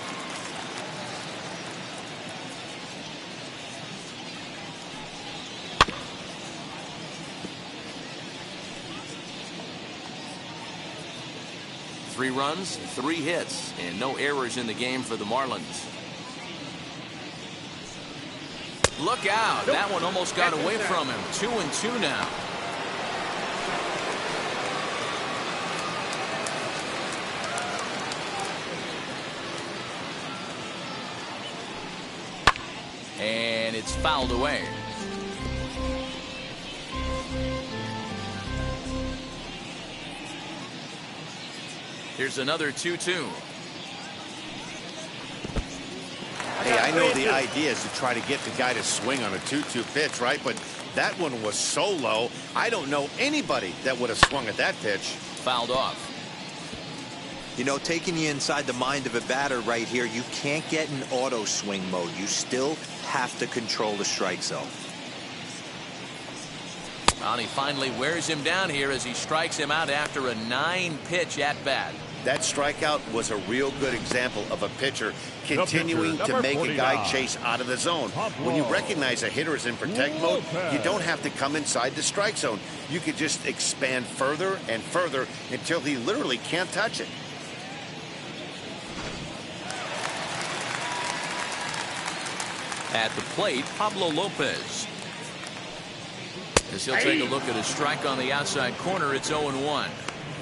[SPEAKER 1] Three runs, 3 hits, and no errors in the game for the Marlins. Look out. That one almost got away from him. 2-2 now. And it's fouled away. Here's another 2-2.
[SPEAKER 2] Hey, I know the idea is to try to get the guy to swing on a 2-2 pitch, right? But that one was so low, I don't know anybody that would have swung at that pitch.
[SPEAKER 1] Fouled off.
[SPEAKER 4] You know, taking you inside the mind of a batter right here, you can't get in auto swing mode. You still have to control the strike zone.
[SPEAKER 1] And he finally wears him down here as he strikes him out after a 9-pitch at bat.
[SPEAKER 2] That strikeout was a real good example of a pitcher continuing to make a guy chase out of the zone. When you recognize a hitter is in protect mode, you don't have to come inside the strike zone. You could just expand further and further until he literally can't touch it.
[SPEAKER 1] At the plate, Pablo Lopez. As he'll take a look at a strike on the outside corner, it's 0-1.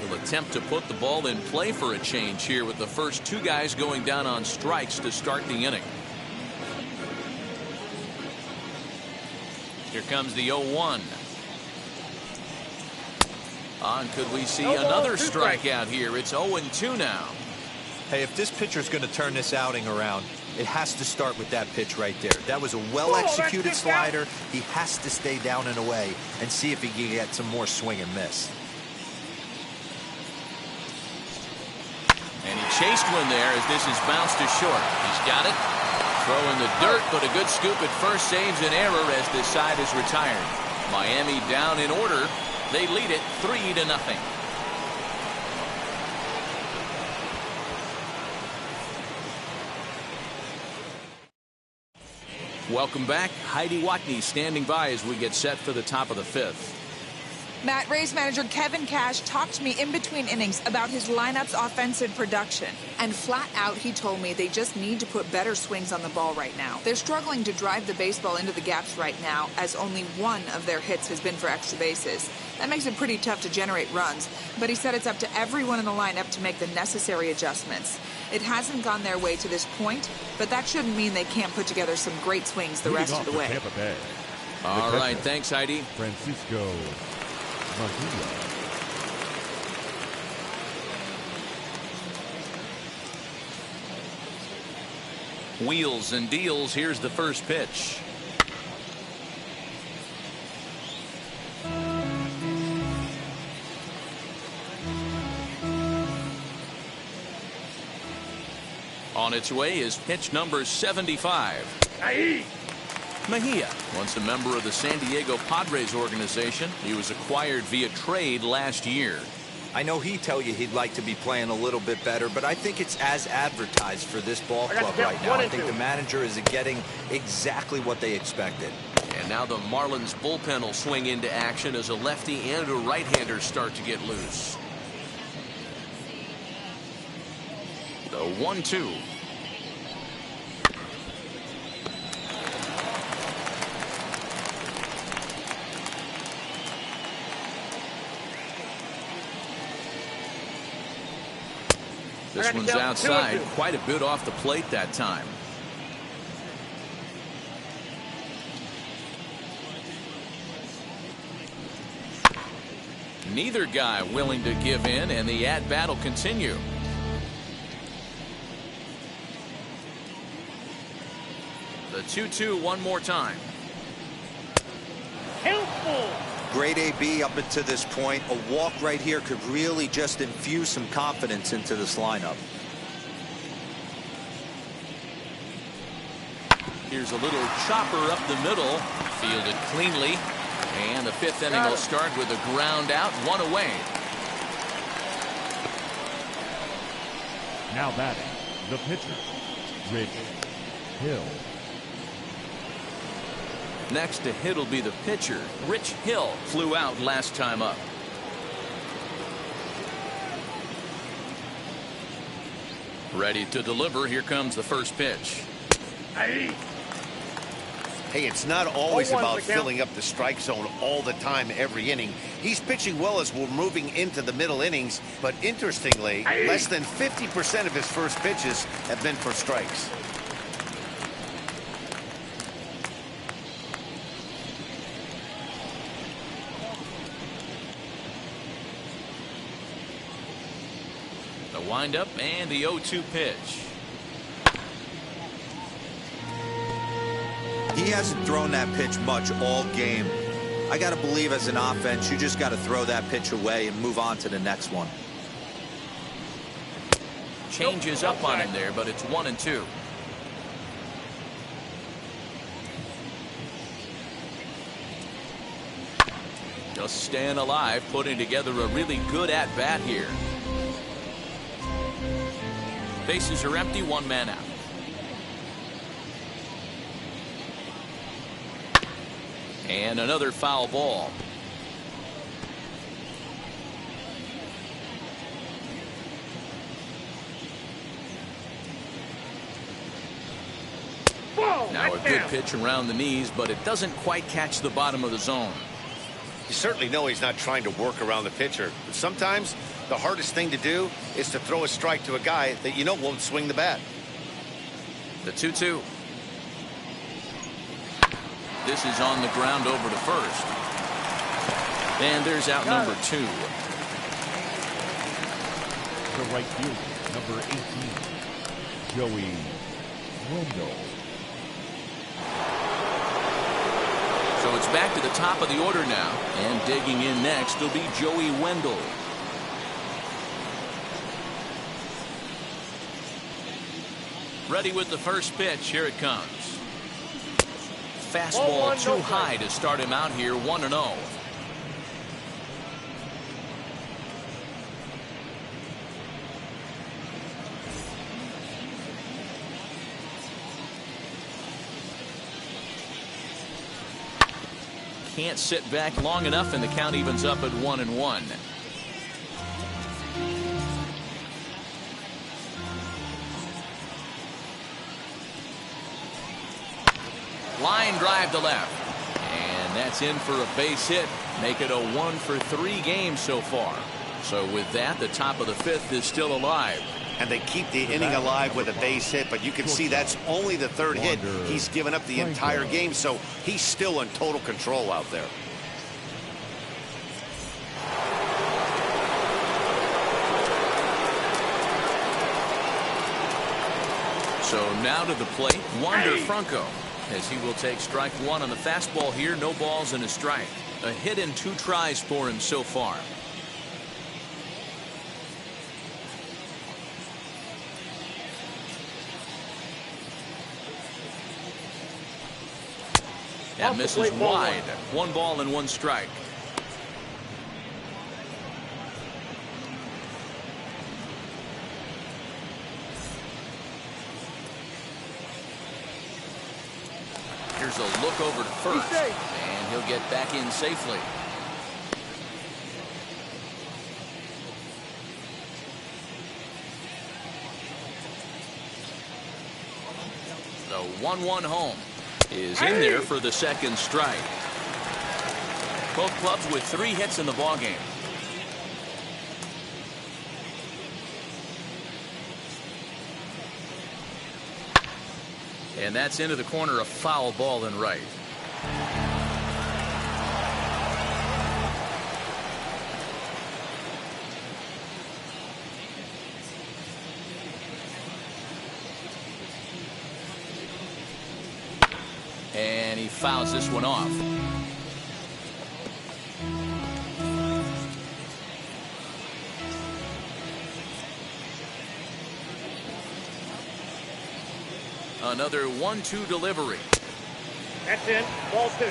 [SPEAKER 1] He'll attempt to put the ball in play for a change here with the first 2 guys going down on strikes to start the inning. Here comes the 0-1. On, could we see another strikeout here? It's 0-2 now.
[SPEAKER 4] Hey, if this pitcher's going to turn this outing around, it has to start with that pitch right there. That was a well-executed slider. He has to stay down and away and see if he can get some more swing and miss.
[SPEAKER 1] And he chased one there as this is bounced to short. He's got it. Throw in the dirt, but a good scoop at first saves an error as this side is retired. Miami down in order. They lead it 3-0. Welcome back. Heidi Watney standing by as we get set for the top of the 5th.
[SPEAKER 7] Matt, Rays manager Kevin Cash talked to me in between innings about his lineup's offensive production. And flat out, he told me they just need to put better swings on the ball right now. They're struggling to drive the baseball into the gaps right now, as only 1 of their hits has been for extra bases. That makes it pretty tough to generate runs, but he said it's up to everyone in the lineup to make the necessary adjustments. It hasn't gone their way to this point, but that shouldn't mean they can't put together some great swings the rest of the way.
[SPEAKER 1] All right, thanks, Heidi.
[SPEAKER 3] Francisco Mejia.
[SPEAKER 1] Wheels and deals. Here's the first pitch. On its way is pitch number 75. Mejia, once a member of the San Diego Padres organization, he was acquired via trade last year.
[SPEAKER 4] I know he'd tell you he'd like to be playing a little bit better, but I think it's as advertised for this ball club right now. I think the manager is getting exactly what they expected.
[SPEAKER 1] And now the Marlins bullpen will swing into action as a lefty and a right-hander start to get loose. The 1-2. This one's outside, quite a bit off the plate that time. Neither guy willing to give in, and the at-bat will continue. The 2-2 one more time.
[SPEAKER 5] Helpful.
[SPEAKER 4] Great AB up until this point. A walk right here could really just infuse some confidence into this lineup.
[SPEAKER 1] Here's a little chopper up the middle, fielded cleanly, and the fifth inning will start with a ground out, one away.
[SPEAKER 3] Now batting, the pitcher, Rich Hill.
[SPEAKER 1] Next to hit will be the pitcher, Rich Hill. Flew out last time up. Ready to deliver. Here comes the first pitch.
[SPEAKER 2] Hey, it's not always about filling up the strike zone all the time every inning. He's pitching well as we're moving into the middle innings, but interestingly, less than 50% of his first pitches have been for strikes.
[SPEAKER 1] The windup and the 0-2 pitch.
[SPEAKER 4] He hasn't thrown that pitch much all game. I got to believe as an offense, you just got to throw that pitch away and move on to the next one.
[SPEAKER 1] Changes up on him there, but it's 1-2. Just staying alive, putting together a really good at-bat here. Bases are empty, one man out. And another foul ball. Now a good pitch around the knees, but it doesn't quite catch the bottom of the zone.
[SPEAKER 2] You certainly know he's not trying to work around the pitcher. But sometimes the hardest thing to do is to throw a strike to a guy that you know won't swing the bat.
[SPEAKER 1] The 2-2. This is on the ground over to first. And there's out number 2.
[SPEAKER 3] The right fielder, number 18, Joey Wendell.
[SPEAKER 1] So it's back to the top of the order now. And digging in next will be Joey Wendell. Ready with the first pitch. Here it comes. Fastball too high to start him out here, 1-0. Can't sit back long enough, and the count evens up at 1-1. Line drive to left. And that's in for a base hit. Make it a 1-for-3 game so far. So with that, the top of the fifth is still alive.
[SPEAKER 2] And they keep the inning alive with a base hit, but you can see that's only the third hit. He's given up the entire game, so he's still in total control out there.
[SPEAKER 1] So now to the plate, Wander Franco, as he will take strike one on the fastball here. No balls and a strike. A hit in 2 tries for him so far. That misses wide. 1 ball and 1 strike. Here's a look over to first, and he'll get back in safely. The 1-1 home is in there for the second strike. Both clubs with 3 hits in the ballgame. And that's into the corner, a foul ball and right. And he fouls this one off. Another 1-2 delivery.
[SPEAKER 5] That's in. Ball 2.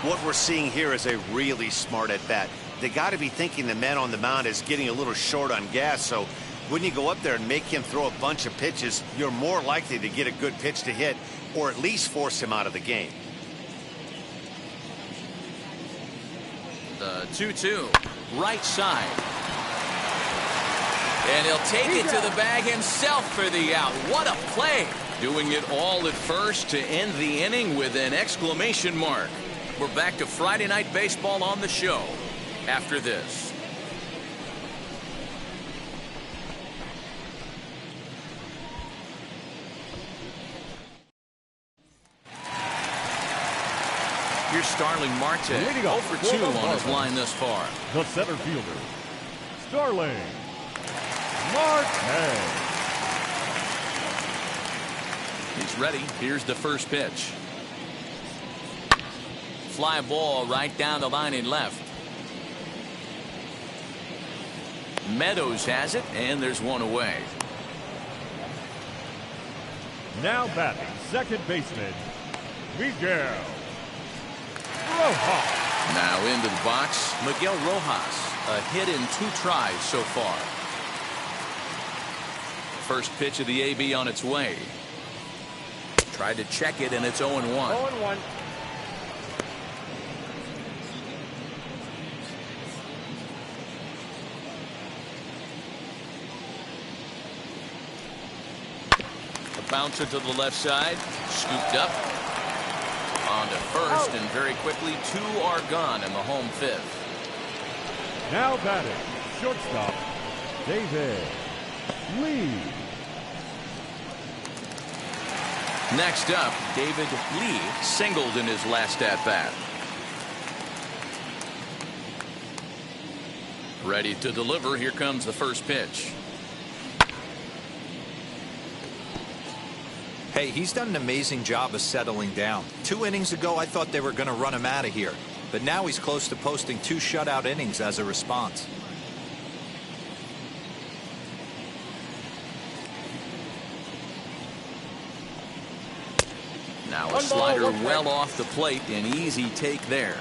[SPEAKER 2] What we're seeing here is a really smart at-bat. They got to be thinking the man on the mound is getting a little short on gas, so when you go up there and make him throw a bunch of pitches, you're more likely to get a good pitch to hit or at least force him out of the game.
[SPEAKER 1] The 2-2, right side. And he'll take it to the bag himself for the out. What a play. Doing it all at first to end the inning with an exclamation mark. We're back to Friday Night Baseball on the show after this. Here's Starling Marte, 0 for 2 on his line thus far.
[SPEAKER 3] The center fielder, Starling Marte.
[SPEAKER 1] He's ready. Here's the first pitch. Fly ball right down the line and left. Meadows has it, and there's one away.
[SPEAKER 3] Now batting, second baseman, Miguel Rojas.
[SPEAKER 1] Now into the box, Miguel Rojas. A hit in 2 tries so far. First pitch of the AB on its way. Tried to check it, and it's 0-1.
[SPEAKER 5] 0-1.
[SPEAKER 1] A bouncer to the left side, scooped up. On to first, and very quickly 2 are gone in the home 5th.
[SPEAKER 3] Now batting, shortstop, David Lee.
[SPEAKER 1] Next up, David Lee singled in his last at-bat. Ready to deliver. Here comes the first pitch.
[SPEAKER 4] Hey, he's done an amazing job of settling down. 2 innings ago, I thought they were going to run him out of here. But now he's close to posting 2 shutout innings as a response.
[SPEAKER 1] Now a slider well off the plate. An easy take there.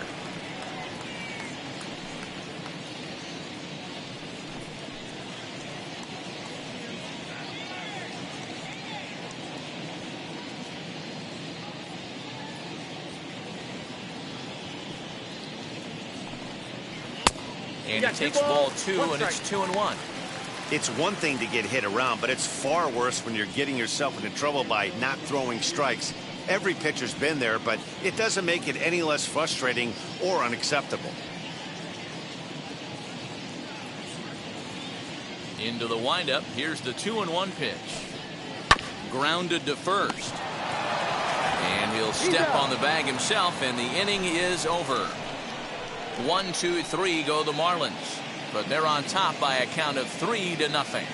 [SPEAKER 1] And he takes ball 2, and it's 2-1.
[SPEAKER 2] It's one thing to get hit around, but it's far worse when you're getting yourself into trouble by not throwing strikes. Every pitcher's been there, but it doesn't make it any less frustrating or unacceptable.
[SPEAKER 1] Into the windup. Here's the 2-1 pitch. Grounded to first. And he'll step on the bag himself, and the inning is over. 1, 2, 3 go the Marlins, but they're on top by a count of 3-0.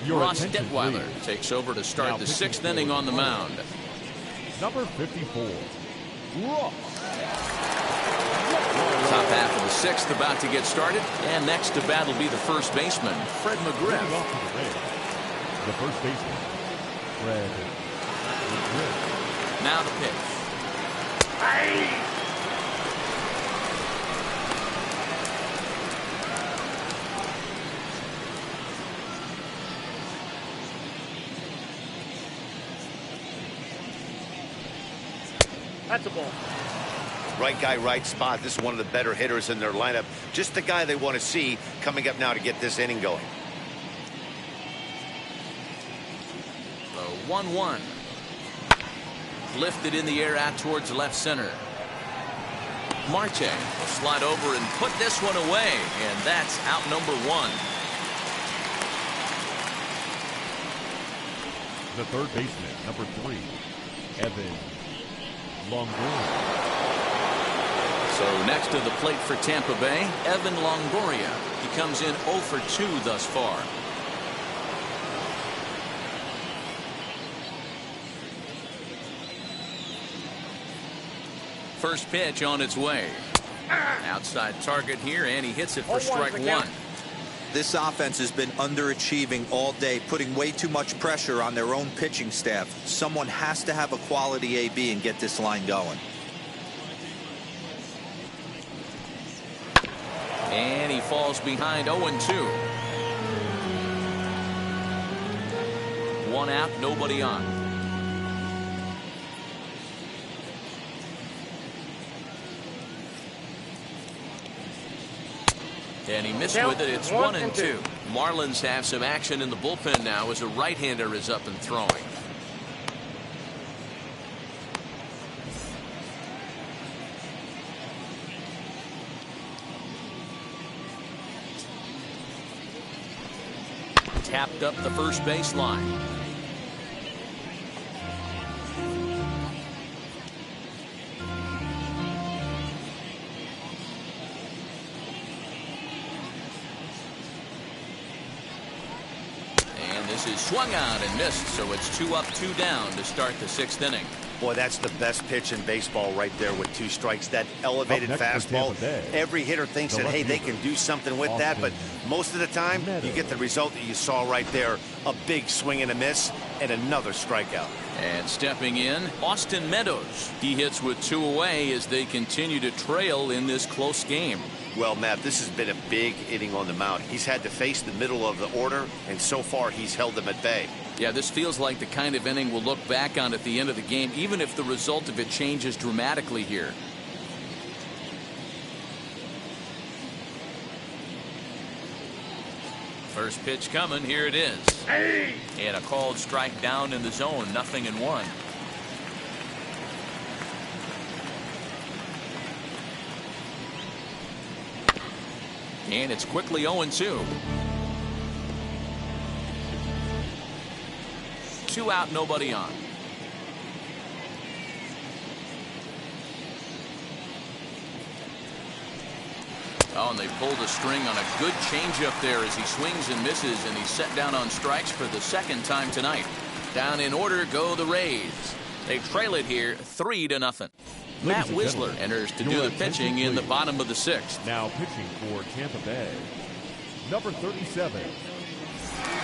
[SPEAKER 1] Ross Detweiler takes over to start the 6th inning on the mound.
[SPEAKER 3] Number 54, Ross.
[SPEAKER 1] Top half of the 6th about to get started, and next to bat will be the first baseman, Fred Mcgriff.
[SPEAKER 3] The first baseman, Fred Mcgriff.
[SPEAKER 1] Now the pitch.
[SPEAKER 5] Hey! That's a ball.
[SPEAKER 2] Right guy, right spot. This is one of the better hitters in their lineup. Just the guy they want to see coming up now to get this inning going.
[SPEAKER 1] The 1-1. Lifted in the air out towards left center. Marte will slide over and put this one away, and that's out number 1.
[SPEAKER 3] The third baseman, number 3, Evan Longoria.
[SPEAKER 1] So next to the plate for Tampa Bay, Evan Longoria. He comes in 0 for 2 thus far. First pitch on its way. Outside target here, and he hits it for strike one.
[SPEAKER 4] This offense has been underachieving all day, putting way too much pressure on their own pitching staff. Someone has to have a quality AB and get this line going.
[SPEAKER 1] And he falls behind 0-2. One out, nobody on. And he missed with it. It's 1-2. Marlins have some action in the bullpen now as a right-hander is up and throwing. Tapped up the first baseline. Is swung on and missed, so it's 2 up, 2 down to start the 6th inning.
[SPEAKER 2] Boy, that's the best pitch in baseball right there with 2 strikes. That elevated fastball. Every hitter thinks that, hey, they can do something with that, but most of the time, you get the result that you saw right there. A big swing and a miss, and another strikeout.
[SPEAKER 1] And stepping in, Austin Meadows. He hits with 2 away as they continue to trail in this close game.
[SPEAKER 2] Well, Matt, this has been a big inning on the mound. He's had to face the middle of the order, and so far he's held them at bay.
[SPEAKER 1] Yeah, this feels like the kind of inning we'll look back on at the end of the game, even if the result of it changes dramatically here. First pitch coming, here it is.
[SPEAKER 5] Hey!
[SPEAKER 1] And a called strike down in the zone, 0-1. And it's quickly 0-2. 2 out, nobody on. Oh, and they pulled a string on a good changeup there as he swings and misses, and he's set down on strikes for the 2nd time tonight. Down in order go the Rays. They trail it here 3-0. Matt Wisler enters to do the pitching in the bottom of the 6th.
[SPEAKER 3] Now pitching for Tampa Bay, number 37,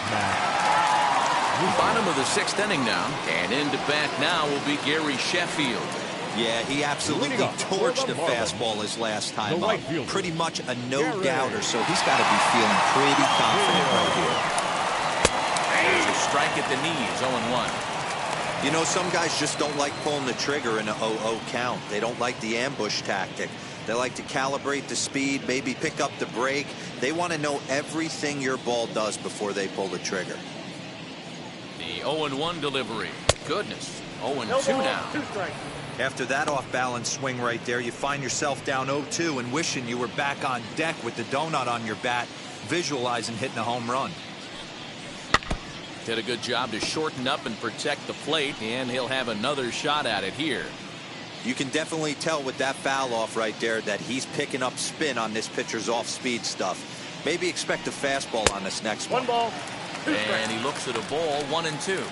[SPEAKER 3] Matt.
[SPEAKER 1] Bottom of the 6th inning now, and into bat now will be Gary Sheffield.
[SPEAKER 4] Yeah, he absolutely torched the fastball his last time up. Pretty much a no-doubter, so he's got to be feeling pretty confident right here.
[SPEAKER 1] There's a strike at the knees, 0-1.
[SPEAKER 4] You know, some guys just don't like pulling the trigger in a 0-0 count. They don't like the ambush tactic. They like to calibrate the speed, maybe pick up the brake. They want to know everything your ball does before they pull the trigger.
[SPEAKER 1] The 0-1 delivery. Goodness, 0-2 now.
[SPEAKER 5] 2 strikes.
[SPEAKER 4] After that off-balance swing right there, you find yourself down 0-2 and wishing you were back on deck with the donut on your bat, visualizing hitting a home run.
[SPEAKER 1] Did a good job to shorten up and protect the plate, and he'll have another shot at it here.
[SPEAKER 4] You can definitely tell with that foul off right there that he's picking up spin on this pitcher's off-speed stuff. Maybe expect a fastball on this next one.
[SPEAKER 5] 1 ball, 2 strikes.
[SPEAKER 1] And he looks at a ball, 1-2.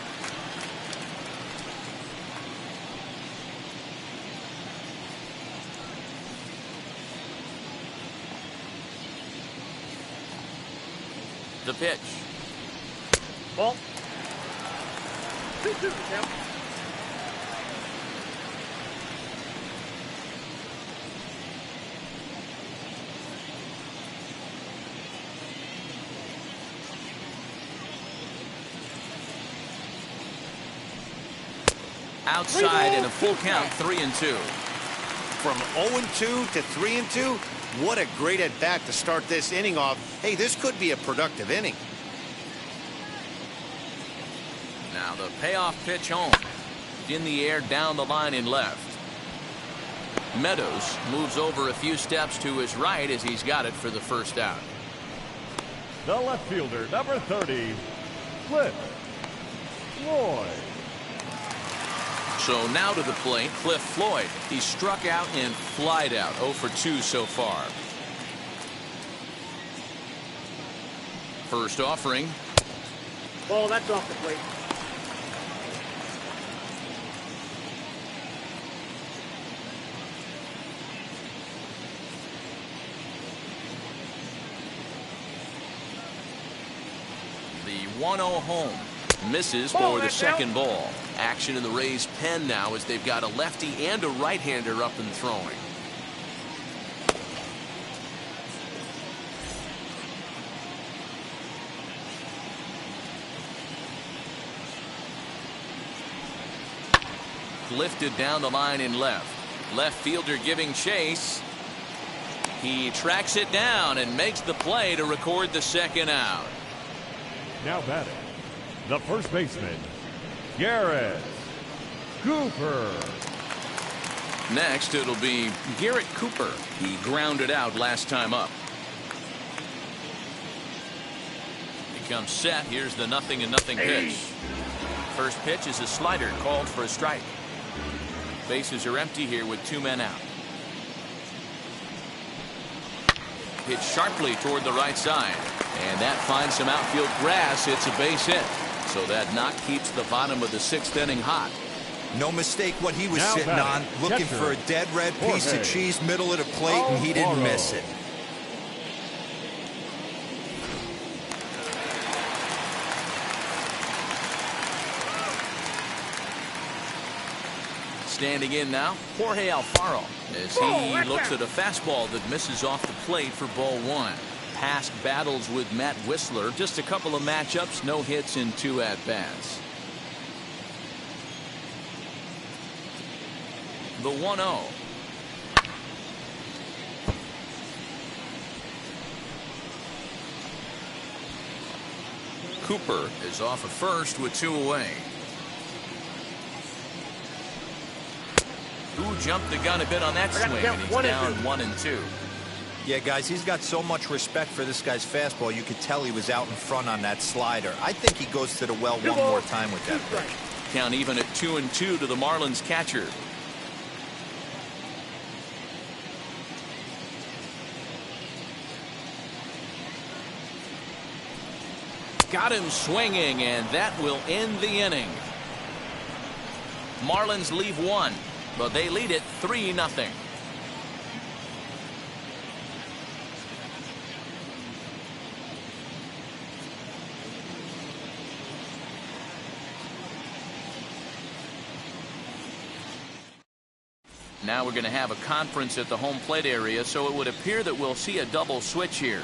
[SPEAKER 1] The pitch.
[SPEAKER 5] Ball. 2-2 count.
[SPEAKER 1] Outside in a full count, 3-2.
[SPEAKER 2] From 0-2 to 3-2, what a great at-bat to start this inning off. Hey, this could be a productive inning.
[SPEAKER 1] Now the payoff pitch home. In the air, down the line in left. Meadows moves over a few steps to his right as he's got it for the first out.
[SPEAKER 3] The left fielder, number 30, Cliff Floyd.
[SPEAKER 1] So now to the plate, Cliff Floyd. He struck out and flied out, 0 for 2 so far. First offering.
[SPEAKER 5] Ball, that's off the plate.
[SPEAKER 1] 1-0 home. Misses for the second ball. Action in the Rays' pen now as they've got a lefty and a right-hander up and throwing. Lifted down the line in left. Left fielder giving chase. He tracks it down and makes the play to record the second out.
[SPEAKER 3] Now batting, the first baseman, Garrett Cooper.
[SPEAKER 1] Next, it'll be Garrett Cooper. He grounded out last time up. He comes set. Here's the 0-0 pitch. First pitch is a slider called for a strike. Bases are empty here with 2 men out. Hit sharply toward the right side. And that finds some outfield grass. It's a base hit. So that knock keeps the bottom of the 6th inning hot.
[SPEAKER 4] No mistake what he was
[SPEAKER 3] Now
[SPEAKER 4] sitting on, looking
[SPEAKER 3] catcher,
[SPEAKER 4] for a dead red piece
[SPEAKER 3] Jorge.
[SPEAKER 4] of cheese, middle of the plate, and he didn't miss it.
[SPEAKER 1] Standing in now, Jorge Alfaro, as he looks at a fastball that misses off the plate for ball 1. Past battles with Matt Whistler, just a couple of matchups, no hits in 2 at-bats. The 1-0. Cooper is off of first with 2 away. Who jumped the gun a bit on that swing, and he's down 1-2.
[SPEAKER 4] Yeah, guys, he's got so much respect for this guy's fastball. You could tell he was out in front on that slider. I think he goes to the well one more time with that pitch.
[SPEAKER 1] Count even at 2-2 to the Marlins catcher. Got him swinging, and that will end the inning. Marlins leave 1, but they lead it 3-0. Now we're going to have a conference at the home plate area, so it would appear that we'll see a double switch here.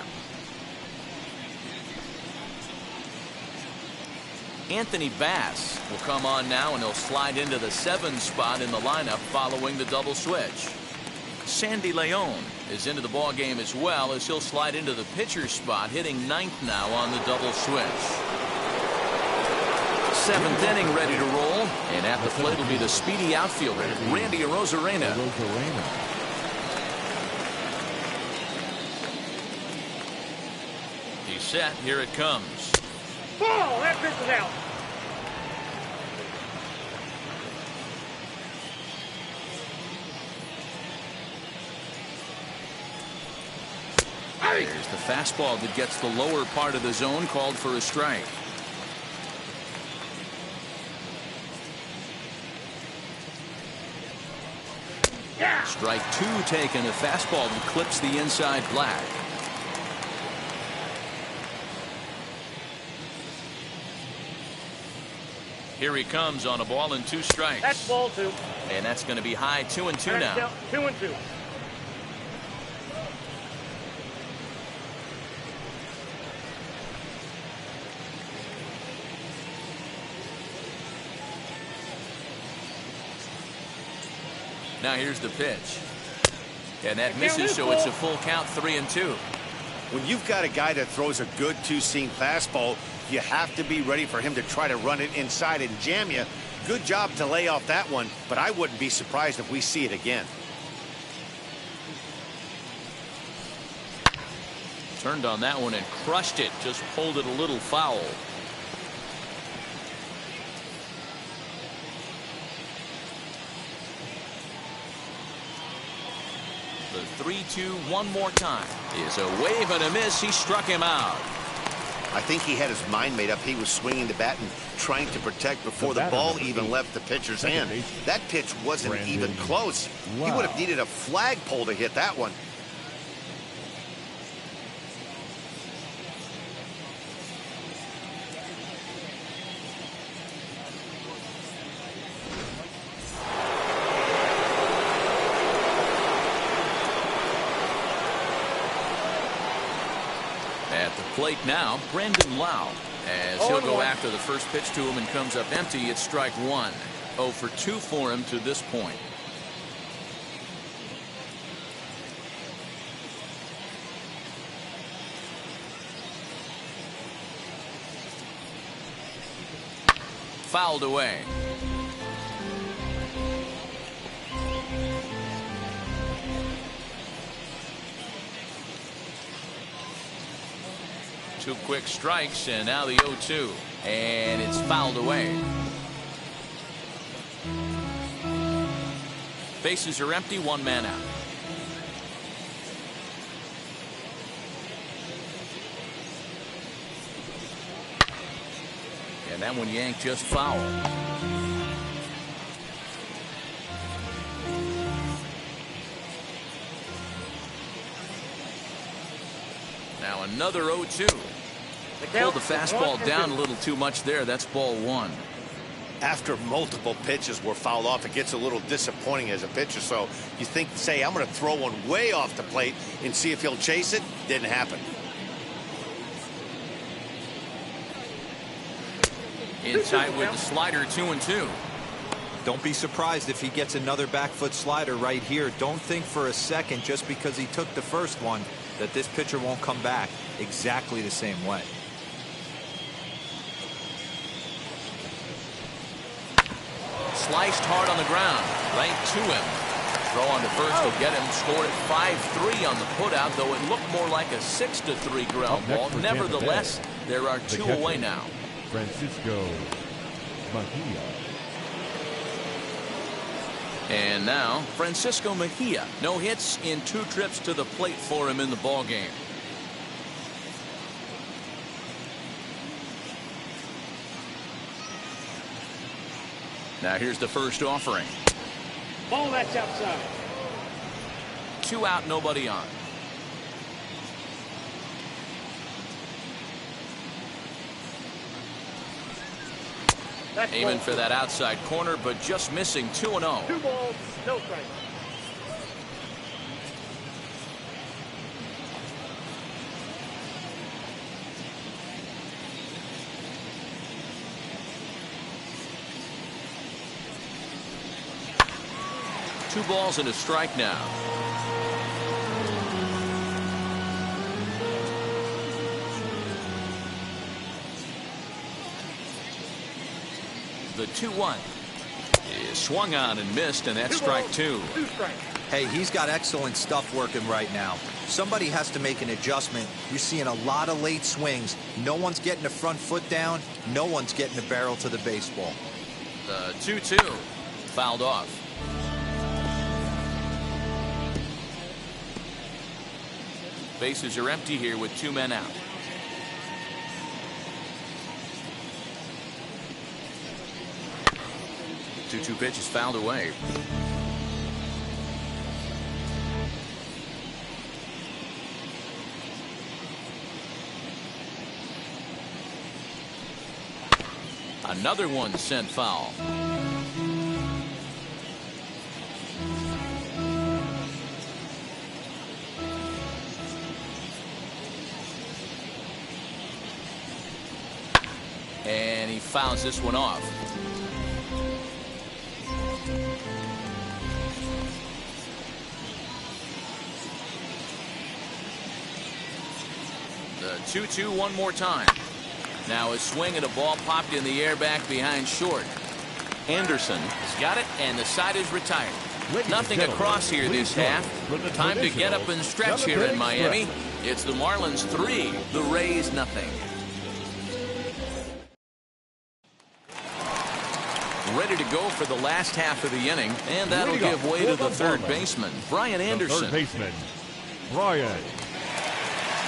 [SPEAKER 1] Anthony Bass will come on now, and he'll slide into the 7 spot in the lineup following the double switch. Sandy Leon is into the ball game as well, as he'll slide into the pitcher spot, hitting 9th now on the double switch. 7th inning ready to roll, and at the plate will be the speedy outfielder, Randy Arozarena. He's set. Here it comes.
[SPEAKER 5] Ball! That pitch is out.
[SPEAKER 1] There's the fastball that gets the lower part of the zone, called for a strike.
[SPEAKER 5] Yeah.
[SPEAKER 1] Strike 2 taken. A fastball that clips the inside black. Here he comes on a ball and 2 strikes.
[SPEAKER 5] That's ball 2.
[SPEAKER 1] And that's going to be high 2-2 now.
[SPEAKER 5] 2-2.
[SPEAKER 1] Now here's the pitch. And that misses, so it's a full count, 3-2.
[SPEAKER 2] When you've got a guy that throws a good 2-seam fastball, you have to be ready for him to try to run it inside and jam you. Good job to lay off that one, but I wouldn't be surprised if we see it again.
[SPEAKER 1] Turned on that one and crushed it. Just pulled it a little foul. The 3-2 one more time is a wave and a miss. He struck him out.
[SPEAKER 2] I think he had his mind made up. He was swinging the bat and trying to protect before the ball even left the pitcher's hand. That pitch wasn't even close. He would have needed a flagpole to hit that one.
[SPEAKER 1] At the plate now, Brendan Lau. As he'll go after the first pitch to him and comes up empty, it's strike one. 0 for 2 for him to this point. Fouled away. Two quick strikes, and now the 0-2, and it's fouled away. Bases are empty, one man out. And that one yanked just foul. Now another 0-2. Pulled the fastball down a little too much there. That's ball one.
[SPEAKER 2] After multiple pitches were fouled off, it gets a little disappointing as a pitcher. So you think, say, I'm going to throw one way off the plate and see if he'll chase it. Didn't happen.
[SPEAKER 1] In tight with the slider, 2-2.
[SPEAKER 4] Don't be surprised if he gets another back foot slider right here. Don't think for a second, just because he took the first one, that this pitcher won't come back exactly the same way.
[SPEAKER 1] Sliced hard on the ground, right to him. Throw on to first will get him. Scored at 5-3 on the putout, though it looked more like a 6-3 ground ball. Nevertheless, there are two away now.
[SPEAKER 3] Francisco Mejia.
[SPEAKER 1] And now Francisco Mejia. No hits in 2 trips to the plate for him in the ball game. Now here's the first offering.
[SPEAKER 5] Ball, that's outside.
[SPEAKER 1] 2 out, nobody on.
[SPEAKER 5] That's
[SPEAKER 1] Aiming for that outside corner, but just missing. 2-0.
[SPEAKER 5] 2 balls, no strike.
[SPEAKER 1] Two balls and a strike now. The 2-1 is swung on and missed, and that's strike 2.
[SPEAKER 5] 2 strikes.
[SPEAKER 4] Hey, he's got excellent stuff working right now. Somebody has to make an adjustment. You're seeing a lot of late swings. No one's getting the front foot down. No one's getting the barrel to the baseball.
[SPEAKER 1] The 2-2 fouled off. Bases are empty here with 2 men out. The 2-2 pitch is fouled away. Another one sent foul. And he fouls this one off. The 2-2 one more time. Now a swing and a ball popped in the air back behind short. Anderson has got it, and the side is retired. Nothing across here this half. Time to get up and stretch here in Miami. It's the Marlins 3, the Rays nothing. Ready to go for the last half of the inning, and that'll give way to the third baseman, Brian Anderson.
[SPEAKER 3] Third baseman, Brian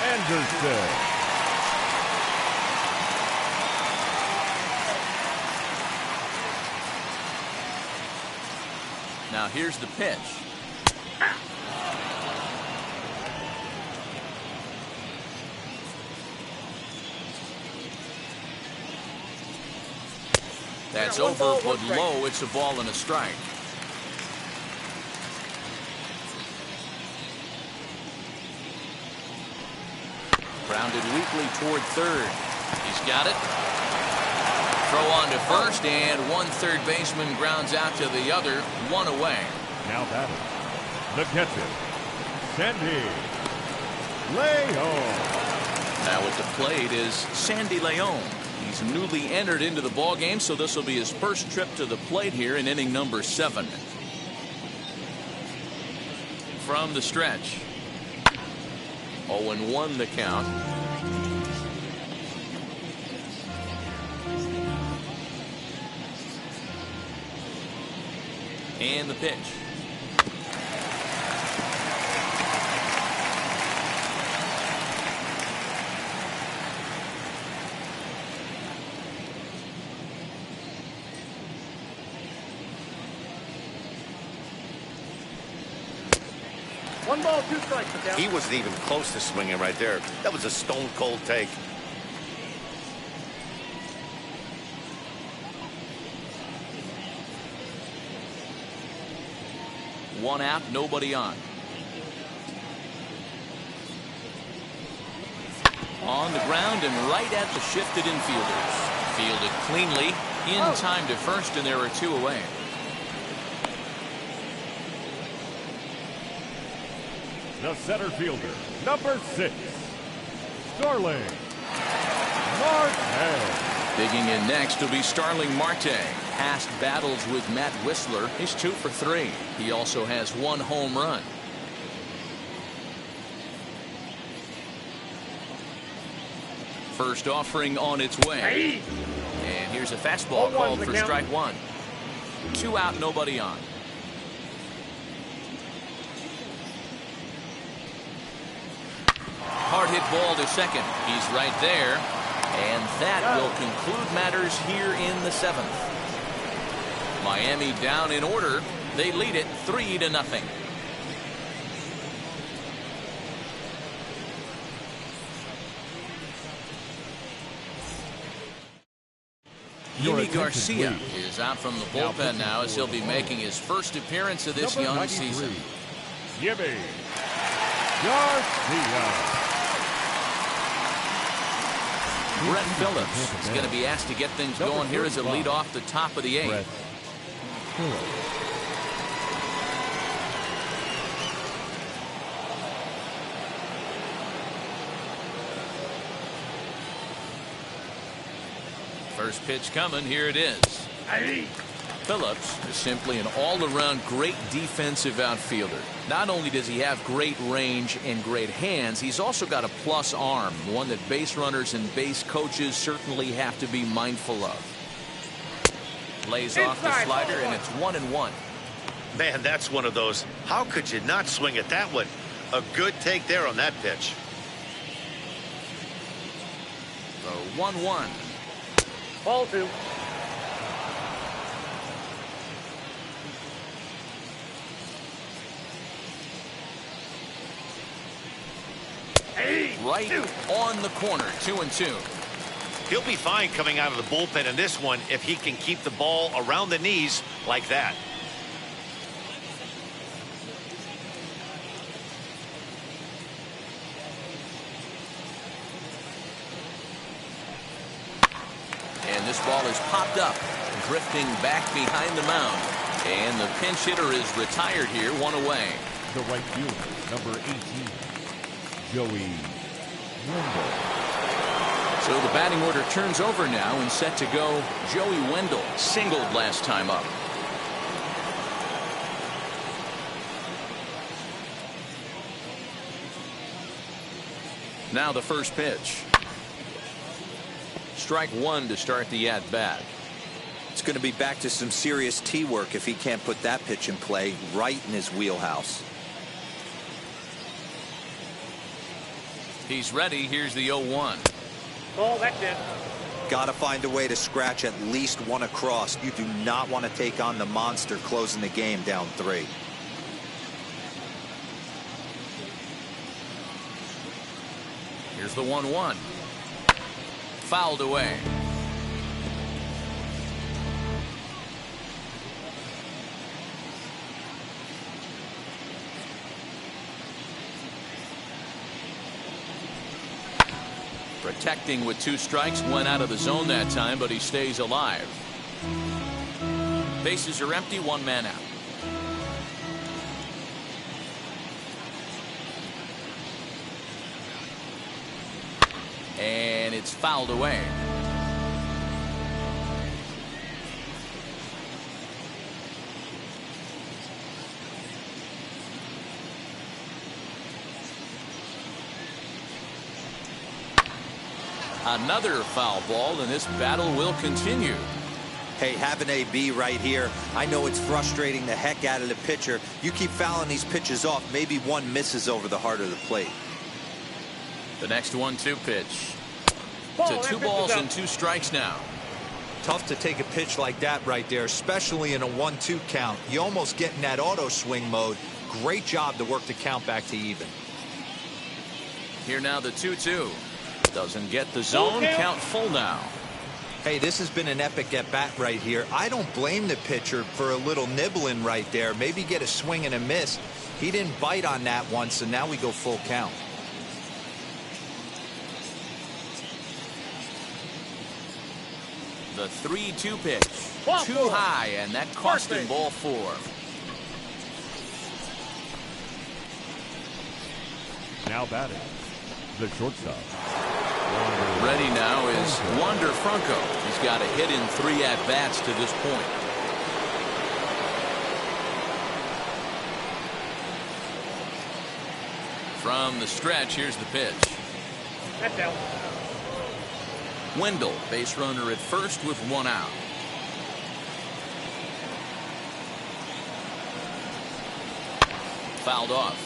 [SPEAKER 3] Anderson.
[SPEAKER 1] Now here's the pitch. That's over, but low. It's a ball and a strike. Ground grounded weakly toward third. He's got it. Throw on to first, and one third baseman grounds out to the other, one away.
[SPEAKER 3] Now batting, the catcher, Sandy Leon.
[SPEAKER 1] Now at the plate is Sandy Leon. He's newly entered into the ballgame, so this will be his first trip to the plate here in inning number 7. From the stretch. 0-1 the count. And the pitch.
[SPEAKER 5] One ball, 2 strikes.
[SPEAKER 2] He wasn't even close to swinging right there. That was a stone-cold take.
[SPEAKER 1] One out, nobody on. On the ground and right at the shifted infielders. Fielded cleanly, in time to first, and there are 2 away.
[SPEAKER 3] The center fielder, number 6, Starling Marte.
[SPEAKER 1] Digging in next will be Starling Marte. Past battles with Matt Whistler. He's 2 for 3. He also has 1 home run. First offering on its way. And here's a fastball called for strike 1. 2 out, nobody on. Hard hit ball to second. He's right there. And that will conclude matters here in the 7th. Miami down in order. They lead it 3-0. Yimi Garcia is out from the bullpen now as he'll be making his first appearance of this young season.
[SPEAKER 3] Yimi Garcia.
[SPEAKER 1] Brett Phillips is going to be asked to get things going here as a lead off the top of the 8th. First pitch coming. Here it is. Phillips is simply an all-around great defensive outfielder. Not only does he have great range and great hands, he's also got a plus arm, one that base runners and base coaches certainly have to be mindful of. Lays off the slider, and it's 1-1.
[SPEAKER 2] Man, that's one of those. How could you not swing at that one? A good take there on that pitch.
[SPEAKER 1] The 1-1.
[SPEAKER 5] Ball 2.
[SPEAKER 1] Right on the corner. 2-2.
[SPEAKER 2] He'll be fine coming out of the bullpen in this one if he can keep the ball around the knees like that.
[SPEAKER 1] And this ball is popped up, drifting back behind the mound. And the pinch hitter is retired here, 1 away.
[SPEAKER 3] The right fielder, number 18, Joey Wendell.
[SPEAKER 1] So the batting order turns over now and set to go. Joey Wendell singled last time up. Now the first pitch. Strike 1 to start the at-bat.
[SPEAKER 4] It's going to be back to some serious tee work if he can't put that pitch in play right in his wheelhouse.
[SPEAKER 1] He's ready. Here's the 0-1.
[SPEAKER 5] Ball, that's it.
[SPEAKER 4] Got to find a way to scratch at least 1 across. You do not want to take on the monster closing the game down 3.
[SPEAKER 1] Here's the 1-1. Fouled away. Protecting with 2 strikes, went out of the zone that time, but he stays alive. Bases are empty, 1 man out. And it's fouled away. Another foul ball, and this battle will continue.
[SPEAKER 4] Hey, have an AB right here. I know it's frustrating the heck out of the pitcher. You keep fouling these pitches off, maybe one misses over the heart of the plate.
[SPEAKER 1] The next 1-2 pitch.
[SPEAKER 5] Ball,
[SPEAKER 1] To 2 balls and 2 strikes now.
[SPEAKER 4] Tough to take a pitch like that right there, especially in a 1-2 count. You almost get in that auto swing mode. Great job to work the count back to even.
[SPEAKER 1] Here now the 2-2. Doesn't get the zone. Count full now.
[SPEAKER 4] Hey, this has been an epic at-bat right here. I don't blame the pitcher for a little nibbling right there. Maybe get a swing and a miss. He didn't bite on that one, so now we go full count.
[SPEAKER 1] The 3-2 pitch. Too high, and that cost him ball 4.
[SPEAKER 3] Now batting, the shortstop.
[SPEAKER 1] Ready now is Wander Franco. He's got a hit in 3 at-bats to this point. From the stretch, here's the pitch.
[SPEAKER 5] That's out.
[SPEAKER 1] Wendell, base runner at first with 1 out. Fouled off.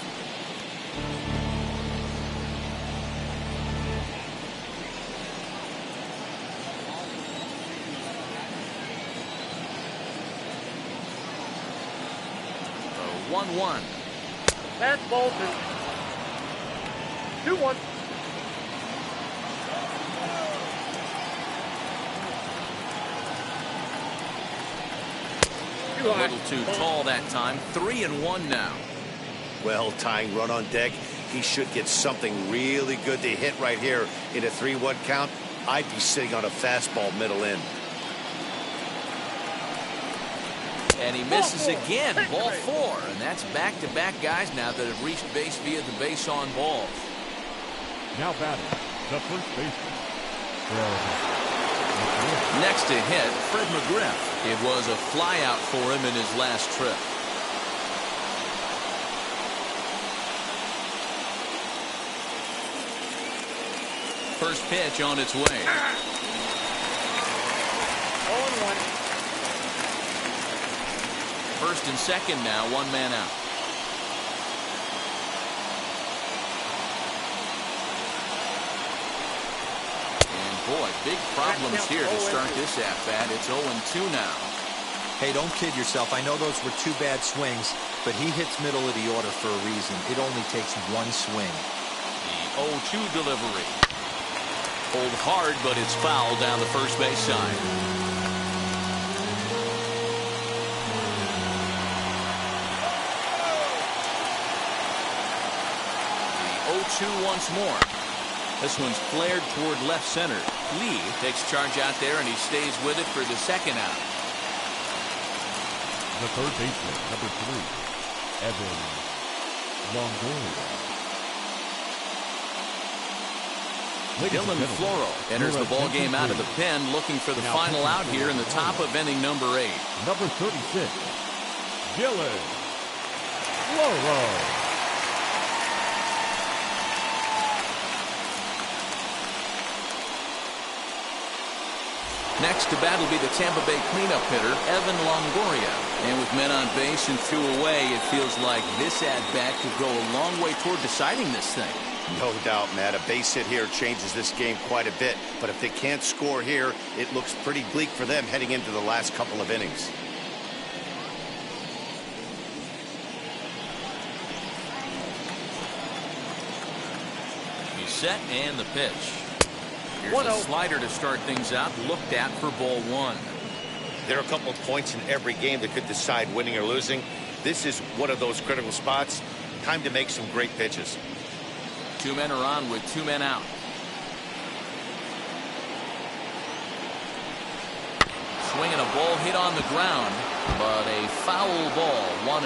[SPEAKER 1] The 1-1.
[SPEAKER 5] That's ball 2. 2-1.
[SPEAKER 1] A little too tall that time. 3-1 now.
[SPEAKER 2] Well, tying run on deck. He should get something really good to hit right here in a 3-1 count. I'd be sitting on a fastball middle in.
[SPEAKER 1] And he misses again. Ball 4. And that's back-to-back guys now that have reached base via the base on balls.
[SPEAKER 3] Now batting, the first baseman.
[SPEAKER 1] Next to hit, Fred Mcgriff. It was a flyout for him in his last trip. First pitch on its way.
[SPEAKER 5] 0-1.
[SPEAKER 1] First and second now, 1 man out. Boy, big problems here to start this at-bat. It's 0-2 now.
[SPEAKER 4] Hey, don't kid yourself. I know those were 2 bad swings, but he hits middle of the order for a reason. It only takes 1 swing.
[SPEAKER 1] The 0-2 delivery. Pulled hard, but it's fouled down the first base side. The 0-2 once more. This one's flared toward left center. Lee takes charge out there, and he stays with it for the second out.
[SPEAKER 3] The third baseman, number 3, Evan Longoria.
[SPEAKER 1] Dylan Floro enters the ball game out of the pen, looking for the final out here in the top of inning number 8.
[SPEAKER 3] Number 36, Dylan Floro.
[SPEAKER 1] Next to bat will be the Tampa Bay cleanup hitter, Evan Longoria. And with men on base and 2 away, it feels like this at-bat could go a long way toward deciding this thing.
[SPEAKER 2] No doubt, Matt. A base hit here changes this game quite a bit. But if they can't score here, it looks pretty bleak for them heading into the last couple of innings.
[SPEAKER 1] He's set and the pitch. Here's a slider to start things out, looked at for ball 1.
[SPEAKER 2] There are a couple of points in every game that could decide winning or losing. This is one of those critical spots. Time to make some great pitches.
[SPEAKER 1] 2 men are on with 2 men out. swing and a ball hit on the ground, but a foul ball, 1-1.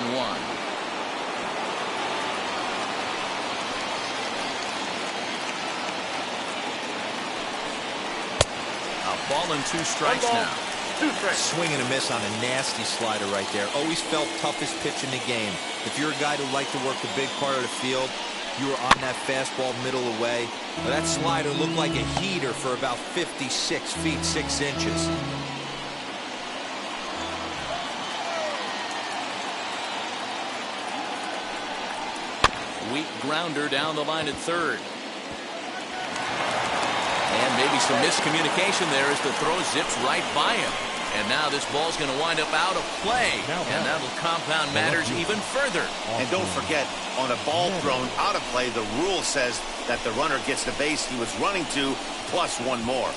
[SPEAKER 1] A ball and 2 strikes now.
[SPEAKER 4] Swing and a miss on a nasty slider right there. Always felt toughest pitch in the game. If you're a guy who liked to work the big part of the field, you were on that fastball middle away. But that slider looked like a heater for about 56 feet 6 inches.
[SPEAKER 1] Weak grounder down the line at third. And maybe some miscommunication there as the throw zips right by him. And now this ball's going to wind up out of play. And that'll compound matters even further.
[SPEAKER 2] And don't forget, on a ball thrown out of play, the rule says that the runner gets the base he was running to, plus 1 more.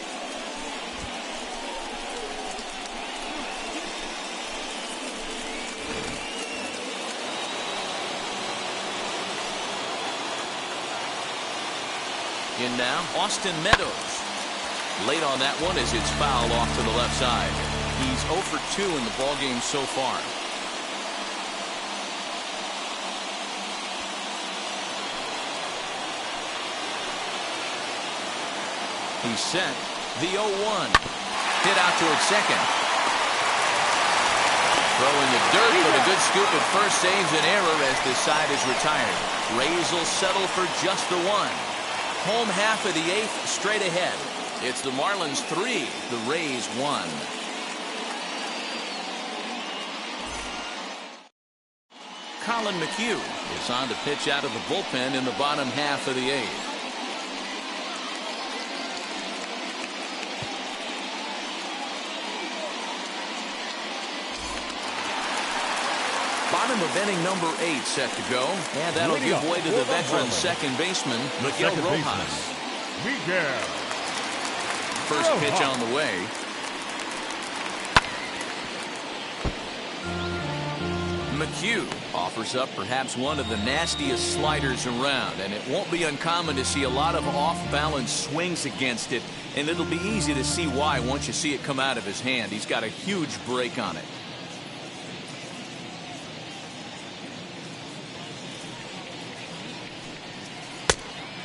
[SPEAKER 1] In now, Austin Meadows. Late on that one as it's fouled off to the left side. He's 0 for 2 in the ballgame so far. He's set. The 0-1. Hit out towards second. Throw in the dirt, but a good scoop at first saves an error as this side is retired. Rays will settle for just the 1. Home half of the 8th straight ahead. It's the Marlins 3, the Rays 1. Colin McHugh is on to pitch out of the bullpen in the bottom half of the 8th. Bottom of inning number 8 set to go, and that'll give way to the veteran second baseman Miguel Rojas. First pitch on the way. McHugh offers up perhaps one of the nastiest sliders around, and it won't be uncommon to see a lot of off-balance swings against it, and it'll be easy to see why once you see it come out of his hand. He's got a huge break on it.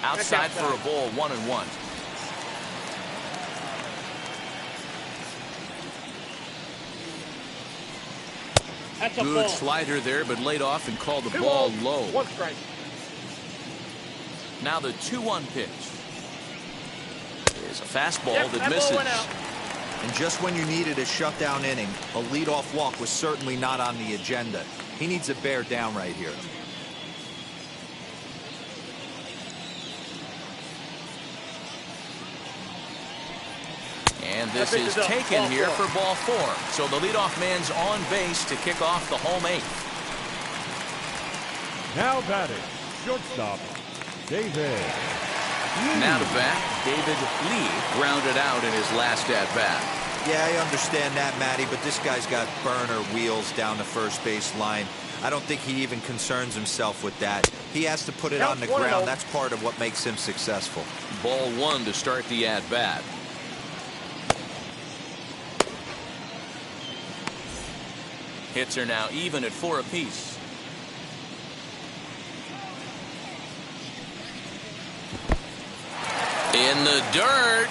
[SPEAKER 1] Outside for a ball, 1-1. Good slider there, but laid off and called the ball low.
[SPEAKER 5] 1 strike.
[SPEAKER 1] Now the 2-1 pitch is a fastball that misses.
[SPEAKER 4] And just when you needed a shutdown inning, a leadoff walk was certainly not on the agenda. He needs to bear down right here.
[SPEAKER 1] And this is taken here for ball 4. So the leadoff man's on base to kick off the home 8th.
[SPEAKER 3] Now batting, shortstop, David.
[SPEAKER 1] Now to bat, David Lee grounded out in his last at-bat.
[SPEAKER 4] Yeah, I understand that, Matty, but this guy's got burner wheels down the first base line. I don't think he even concerns himself with that. He has to put it on the ground. That's part of what makes him successful.
[SPEAKER 1] Ball 1 to start the at-bat. Hits are now even at 4 apiece. In the dirt.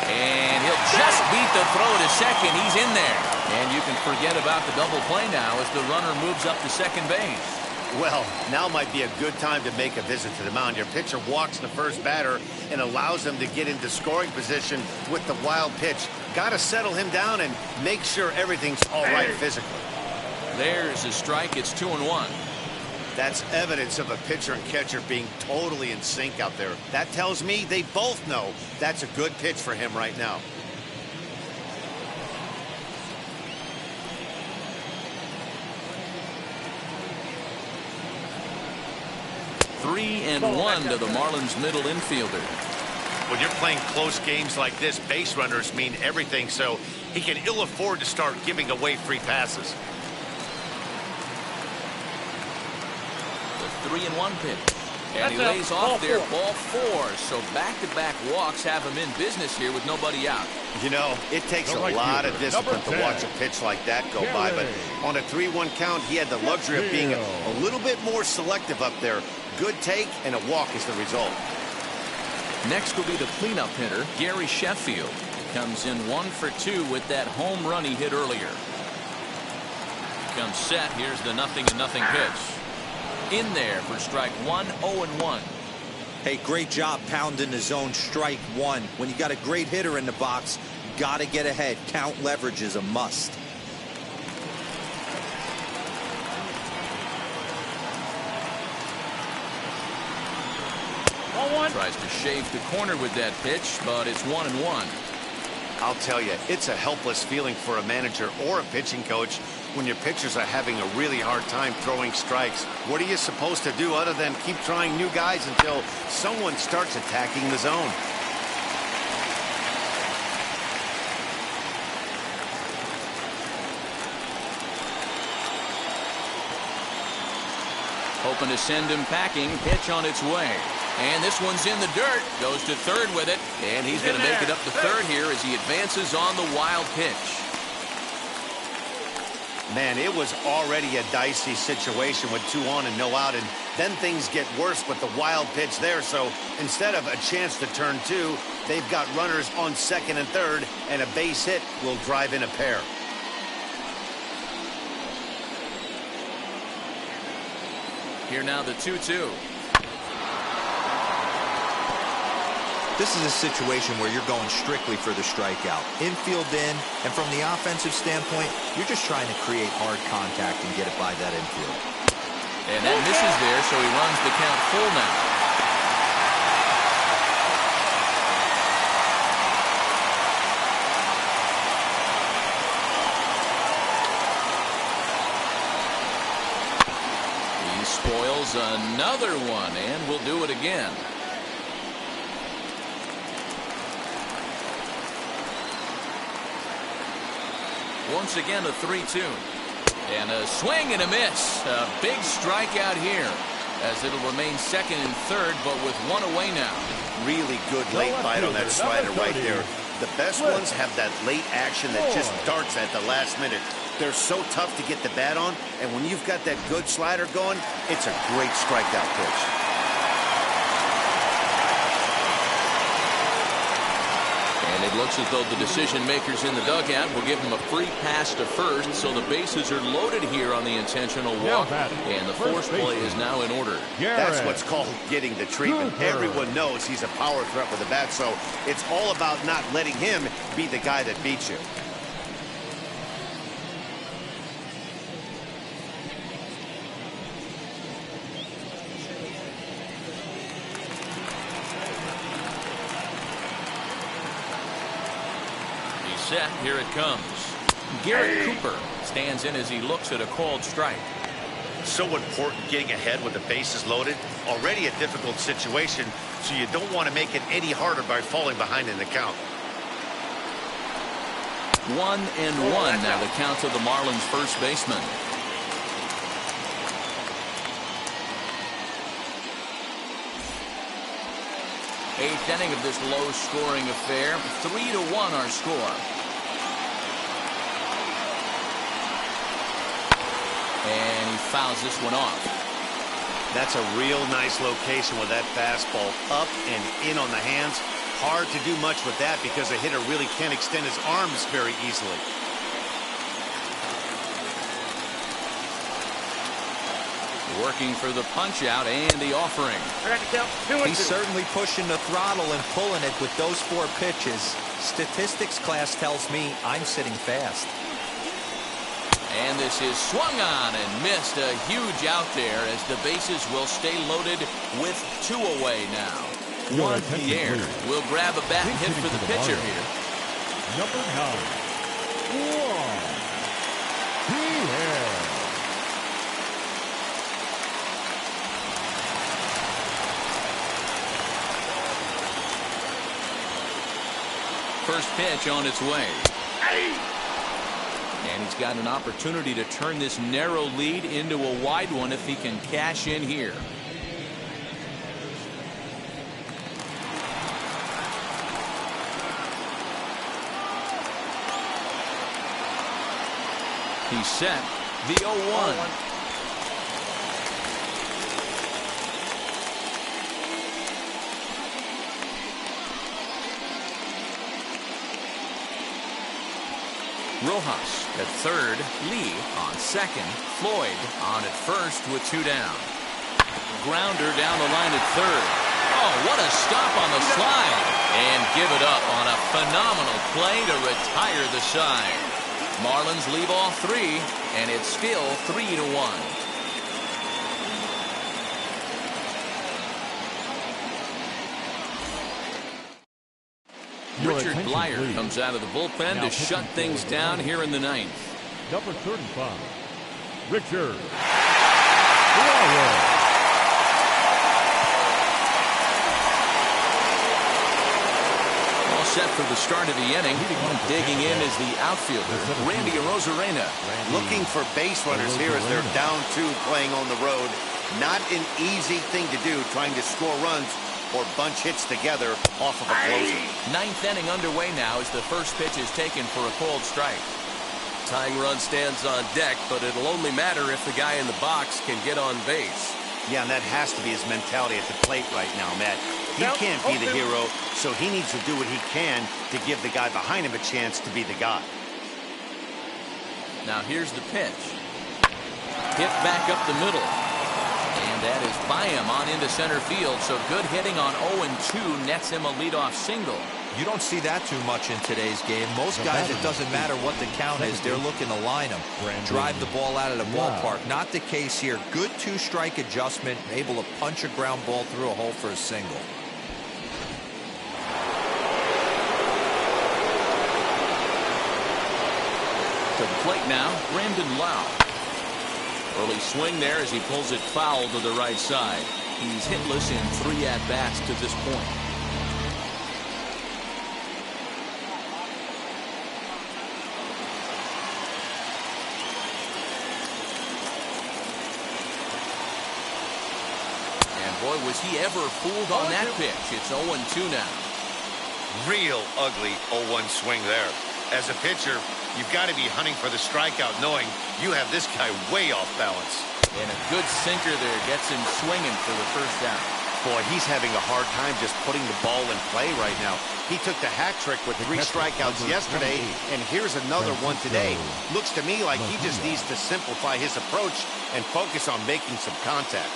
[SPEAKER 1] And he'll just beat the throw to second. He's in there. And you can forget about the double play now as the runner moves up to second base.
[SPEAKER 2] Well, now might be a good time to make a visit to the mound. Your pitcher walks the first batter and allows him to get into scoring position with the wild pitch. Got to settle him down and make sure everything's all right physically.
[SPEAKER 1] There's a strike. It's 2-1.
[SPEAKER 2] That's evidence of a pitcher and catcher being totally in sync out there. That tells me they both know that's a good pitch for him right now.
[SPEAKER 1] Three and 1 to the Marlins middle infielder.
[SPEAKER 2] When you're playing close games like this, base runners mean everything, so he can ill afford to start giving away free passes.
[SPEAKER 1] The 3-1 pitch. And he lays off there, ball 4. So back-to-back walks have him in business here with nobody out.
[SPEAKER 2] You know, it takes a lot of discipline to watch a pitch like that go by, but on a 3-1 count, he had the luxury of being a little bit more selective up there. Good take, and a walk is the result.
[SPEAKER 1] Next will be the cleanup hitter, Gary Sheffield. Comes in 1 for 2 with that home run he hit earlier. Comes set. Here's the 0-0 pitch. In there for strike 1, 0-1.
[SPEAKER 4] Hey, great job pounding the zone, strike 1. When you got a great hitter in the box, got to get ahead. Count leverage is a must.
[SPEAKER 1] Tries to shave the corner with that pitch, but it's 1-1.
[SPEAKER 2] I'll tell you, it's a helpless feeling for a manager or a pitching coach when your pitchers are having a really hard time throwing strikes. What are you supposed to do other than keep trying new guys until someone starts attacking the zone?
[SPEAKER 1] Hoping to send him packing. Pitch on its way. And this one's in the dirt. Goes to third with it. And he's going to make it up to third here as he advances on the wild pitch.
[SPEAKER 2] Man, it was already a dicey situation with 2 on and no out, and then things get worse with the wild pitch there. So instead of a chance to turn 2, they've got runners on second and third, and a base hit will drive in a pair.
[SPEAKER 1] Here now the 2-2.
[SPEAKER 4] This is a situation where you're going strictly for the strikeout. Infield in, and from the offensive standpoint, you're just trying to create hard contact and get it by that infield.
[SPEAKER 1] And that misses there, so he runs the count full now. He spoils another one, and will do it again. Once again, a 3-2. And a swing and a miss. A big strikeout here as it'll remain second and third, but with 1 away now.
[SPEAKER 2] Really good late bite on that slider right there. The best ones have that late action that just darts at the last minute. They're so tough to get the bat on, and when you've got that good slider going, it's a great strikeout pitch.
[SPEAKER 1] And it looks as though the decision makers in the dugout will give him a free pass to first, so the bases are loaded here on the intentional walk, and the force play is now in order.
[SPEAKER 2] That's what's called getting the treatment. Everyone knows he's a power threat with a bat, so it's all about not letting him be the guy that beats you.
[SPEAKER 1] Set. Here it comes. Garrett Cooper stands in as he looks at a called strike.
[SPEAKER 2] So important getting ahead with the bases loaded. Already a difficult situation, so you don't want to make it any harder by falling behind in the count.
[SPEAKER 1] 1-1 now the count of the Marlins first baseman. Eighth inning of this low-scoring affair. 3-1 our score. And he fouls this one off.
[SPEAKER 2] That's a real nice location with that fastball up and in on the hands. Hard to do much with that because a hitter really can't extend his arms very easily.
[SPEAKER 1] Working for the punch out and the offering.
[SPEAKER 4] He's certainly pushing the throttle and pulling it with those 4 pitches. Statistics class tells me I'm sitting fast.
[SPEAKER 1] And this is swung on and missed. A huge out there as the bases will stay loaded with 2 away now. One here. We'll grab a bat and hit for the pitcher here.
[SPEAKER 3] Number 9.
[SPEAKER 1] First pitch on its way. And he's got an opportunity to turn this narrow lead into a wide one if he can cash in here. He's set. The 0-1. Rojas at third, Lee on second, Floyd on at first with 2 down. Grounder down the line at third. Oh, what a stop on the slide. And give it up on a phenomenal play to retire the side. Marlins leave all 3, and it's still 3-1. Richard Blyer comes out of the bullpen to shut things down here in the 9th.
[SPEAKER 3] Number 35, Richard Blyer.
[SPEAKER 1] All set for the start of the inning. Digging in is the outfielder, Randy Arozarena.
[SPEAKER 2] Looking for base runners here as they're down 2 playing on the road. Not an easy thing to do, trying to score runs or bunch hits together off of a closer.
[SPEAKER 1] 9th inning underway now as the first pitch is taken for a called strike.
[SPEAKER 6] Tying run stands on deck, but it'll only matter if the guy in the box can get on base.
[SPEAKER 2] Yeah, and that has to be his mentality at the plate right now, Matt. He can't be the hero, so he needs to do what he can to give the guy behind him a chance to be the guy.
[SPEAKER 1] Now here's the pitch. Hit back up the middle. And that is by him on into center field. So good hitting on 0-2 nets him a leadoff single.
[SPEAKER 4] You don't see that too much in today's game. Most guys, it doesn't matter what the count is. They're looking to line him, drive the ball out of the ballpark. Not the case here. Good 2-strike adjustment, able to punch a ground ball through a hole for a single.
[SPEAKER 1] To the plate now, Brandon Lau. Early swing there as he pulls it foul to the right side. He's hitless in 3 at-bats to this point. And boy, was he ever fooled on that pitch. It's 0-2 now.
[SPEAKER 2] Real ugly 0-1 swing there. As a pitcher, you've got to be hunting for the strikeout, knowing you have this guy way off balance.
[SPEAKER 1] And a good sinker there gets him swinging for the first down.
[SPEAKER 2] Boy, he's having a hard time just putting the ball in play right now. He took the hat trick with 3 strikeouts yesterday, and here's another one today. Looks to me like he just needs to simplify his approach and focus on making some contact.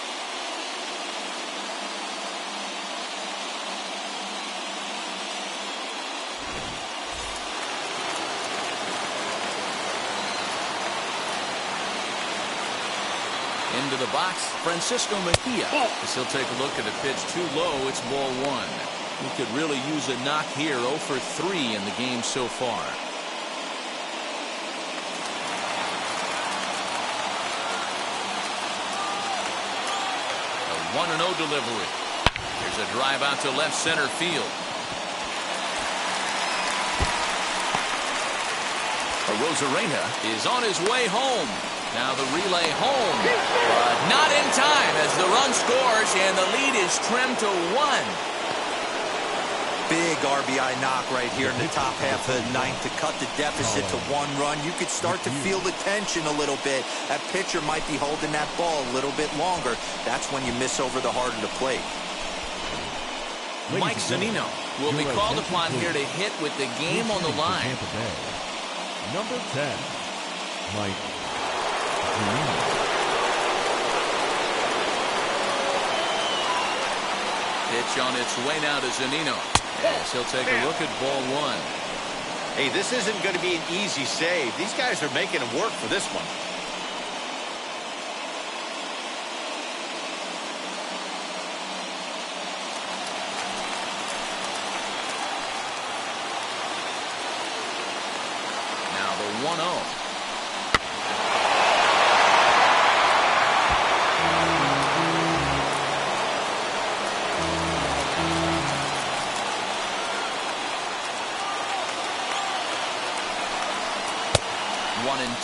[SPEAKER 1] Into the box, Francisco Mejia. As he'll take a look at a pitch too low, it's ball 1. He could really use a knock here. 0 for 3 in the game so far. A 1-0 delivery. There's a drive out to left center field. Arozarena is on his way home. Now the relay home, but not in time as the run scores and the lead is trimmed to 1.
[SPEAKER 4] Big RBI knock right here in the top half of the 9th to cut the deficit to 1 run. You could start to feel the tension a little bit. That pitcher might be holding that ball a little bit longer. That's when you miss over the heart of the plate.
[SPEAKER 1] Mike Zunino will be called upon here to hit with the game on the line.
[SPEAKER 3] Number 10, Mike.
[SPEAKER 1] Pitch on its way now to Zunino as he'll take a look at ball 1.
[SPEAKER 2] Hey, this isn't going to be an easy save. These guys are making him work for this one.
[SPEAKER 1] Now the 1-0.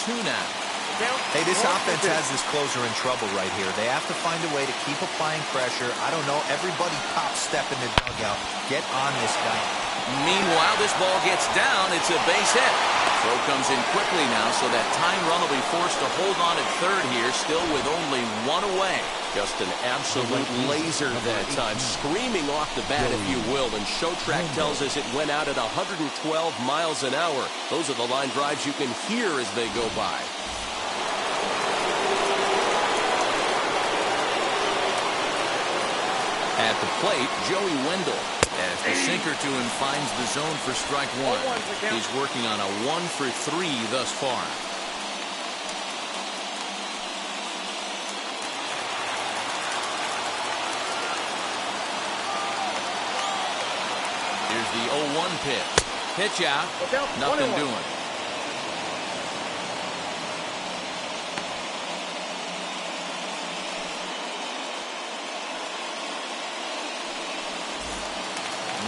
[SPEAKER 1] Two now.
[SPEAKER 4] Hey, this offense has this closer in trouble right here. They have to find a way to keep applying pressure. I don't know. Everybody pop step in the dugout. Get on this guy.
[SPEAKER 1] Meanwhile, this ball gets down. It's a base hit. Throw comes in quickly now, so that tying run will be forced to hold on at third here, still with only one away.
[SPEAKER 6] Just an absolute laser that time, screaming off the bat, if you will. And show track tells us it went out at 112 miles an hour. Those are the line drives you can hear as they go by.
[SPEAKER 1] At the plate, Joey Wendell. As the sinker to him finds the zone for strike one. He's working on a 1-for-3 thus far. Here's the 0-1 pitch. Pitch out. Nothing doing.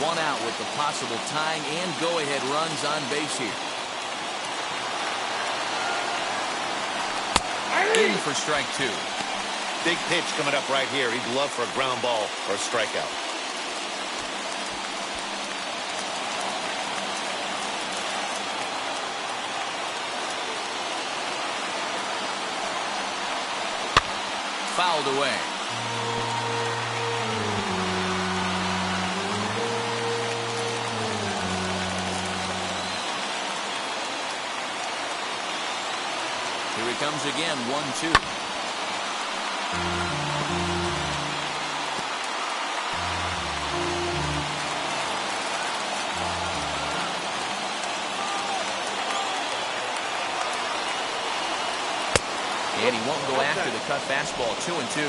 [SPEAKER 1] One out with the possible tying and go-ahead runs on base here. In for strike two.
[SPEAKER 2] Big pitch coming up right here. He'd love for a ground ball or a strikeout.
[SPEAKER 1] Fouled away. Here he comes again, 1-2. And he won't go after the cut fastball, 2-2.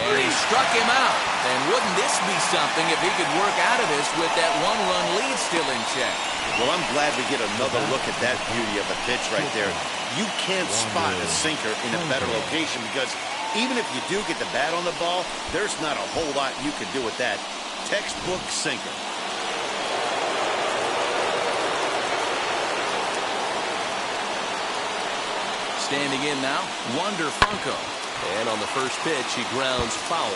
[SPEAKER 1] And he struck him out. And wouldn't this be something if he could work out of this with that one-run lead still in check?
[SPEAKER 2] Well, I'm glad we get another look at that beauty of a pitch right there. You can't spot a sinker in a better location because even if you do get the bat on the ball, there's not a whole lot you can do with that. Textbook sinker.
[SPEAKER 1] Standing in now, Wander Franco.
[SPEAKER 6] And on the first pitch, he grounds foul.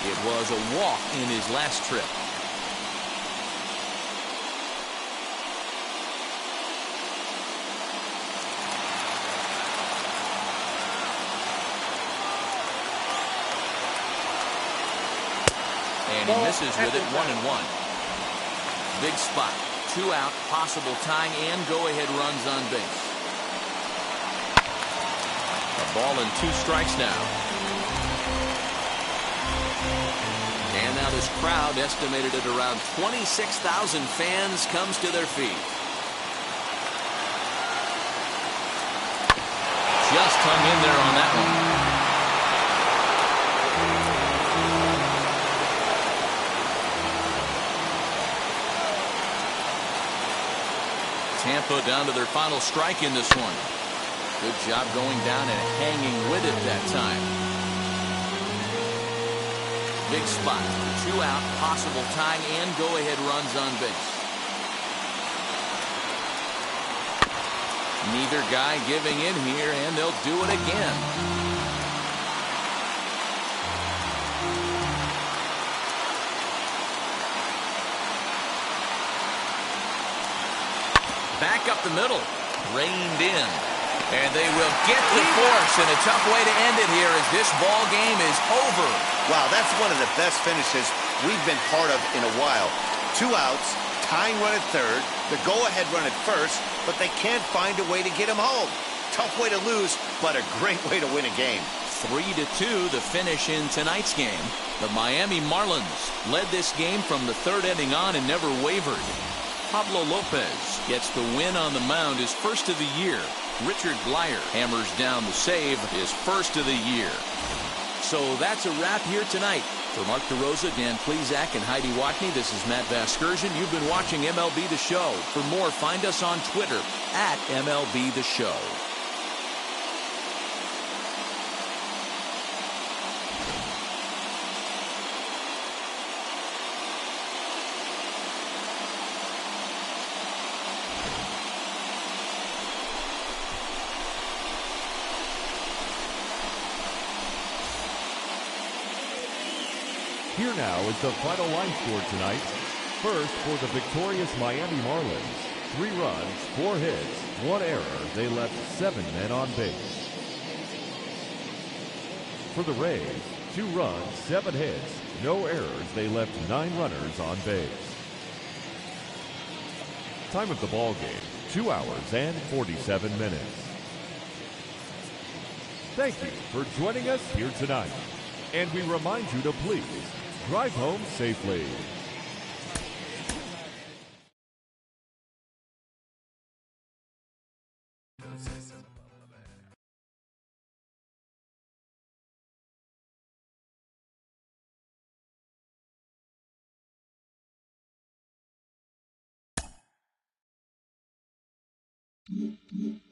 [SPEAKER 1] It was a walk in his last trip. And he misses with it, 1-1. Big spot, 2 out, possible tying and go-ahead runs on base. A ball and 2 strikes now. And now this crowd, estimated at around 26,000 fans, comes to their feet. Just hung in there on that one. Tampa down to their final strike in this one. Good job going down and hanging with it that time. Big spot. 2 out, possible tying and go-ahead runs on base. Neither guy giving in here, and they'll do it again. Back up the middle. Reined in. And they will get the force, and a tough way to end it here as this ball game is over.
[SPEAKER 2] Wow, that's one of the best finishes we've been part of in a while. 2 outs, tying run at third, the go-ahead run at first, but they can't find a way to get him home. Tough way to lose, but a great way to win a game.
[SPEAKER 1] 3-2 the finish in tonight's game. The Miami Marlins led this game from the third inning on and never wavered. Pablo Lopez gets the win on the mound, his first of the year. Richard Blyer hammers down the save, his first of the year. So that's a wrap here tonight. For Mark DeRosa, Dan Plesac, and Heidi Watney, this is Matt Vasgersian. You've been watching MLB The Show. For more, find us on Twitter at MLB The Show.
[SPEAKER 3] Here now is the final line score tonight. First, for the victorious Miami Marlins, 3 runs, 4 hits, 1 error. They left 7 men on base. For the Rays, 2 runs, 7 hits, no errors. They left 9 runners on base. Time of the ball game, 2 hours and 47 minutes. Thank you for joining us here tonight. And we remind you to please drive home safely.
[SPEAKER 8] Mm-hmm.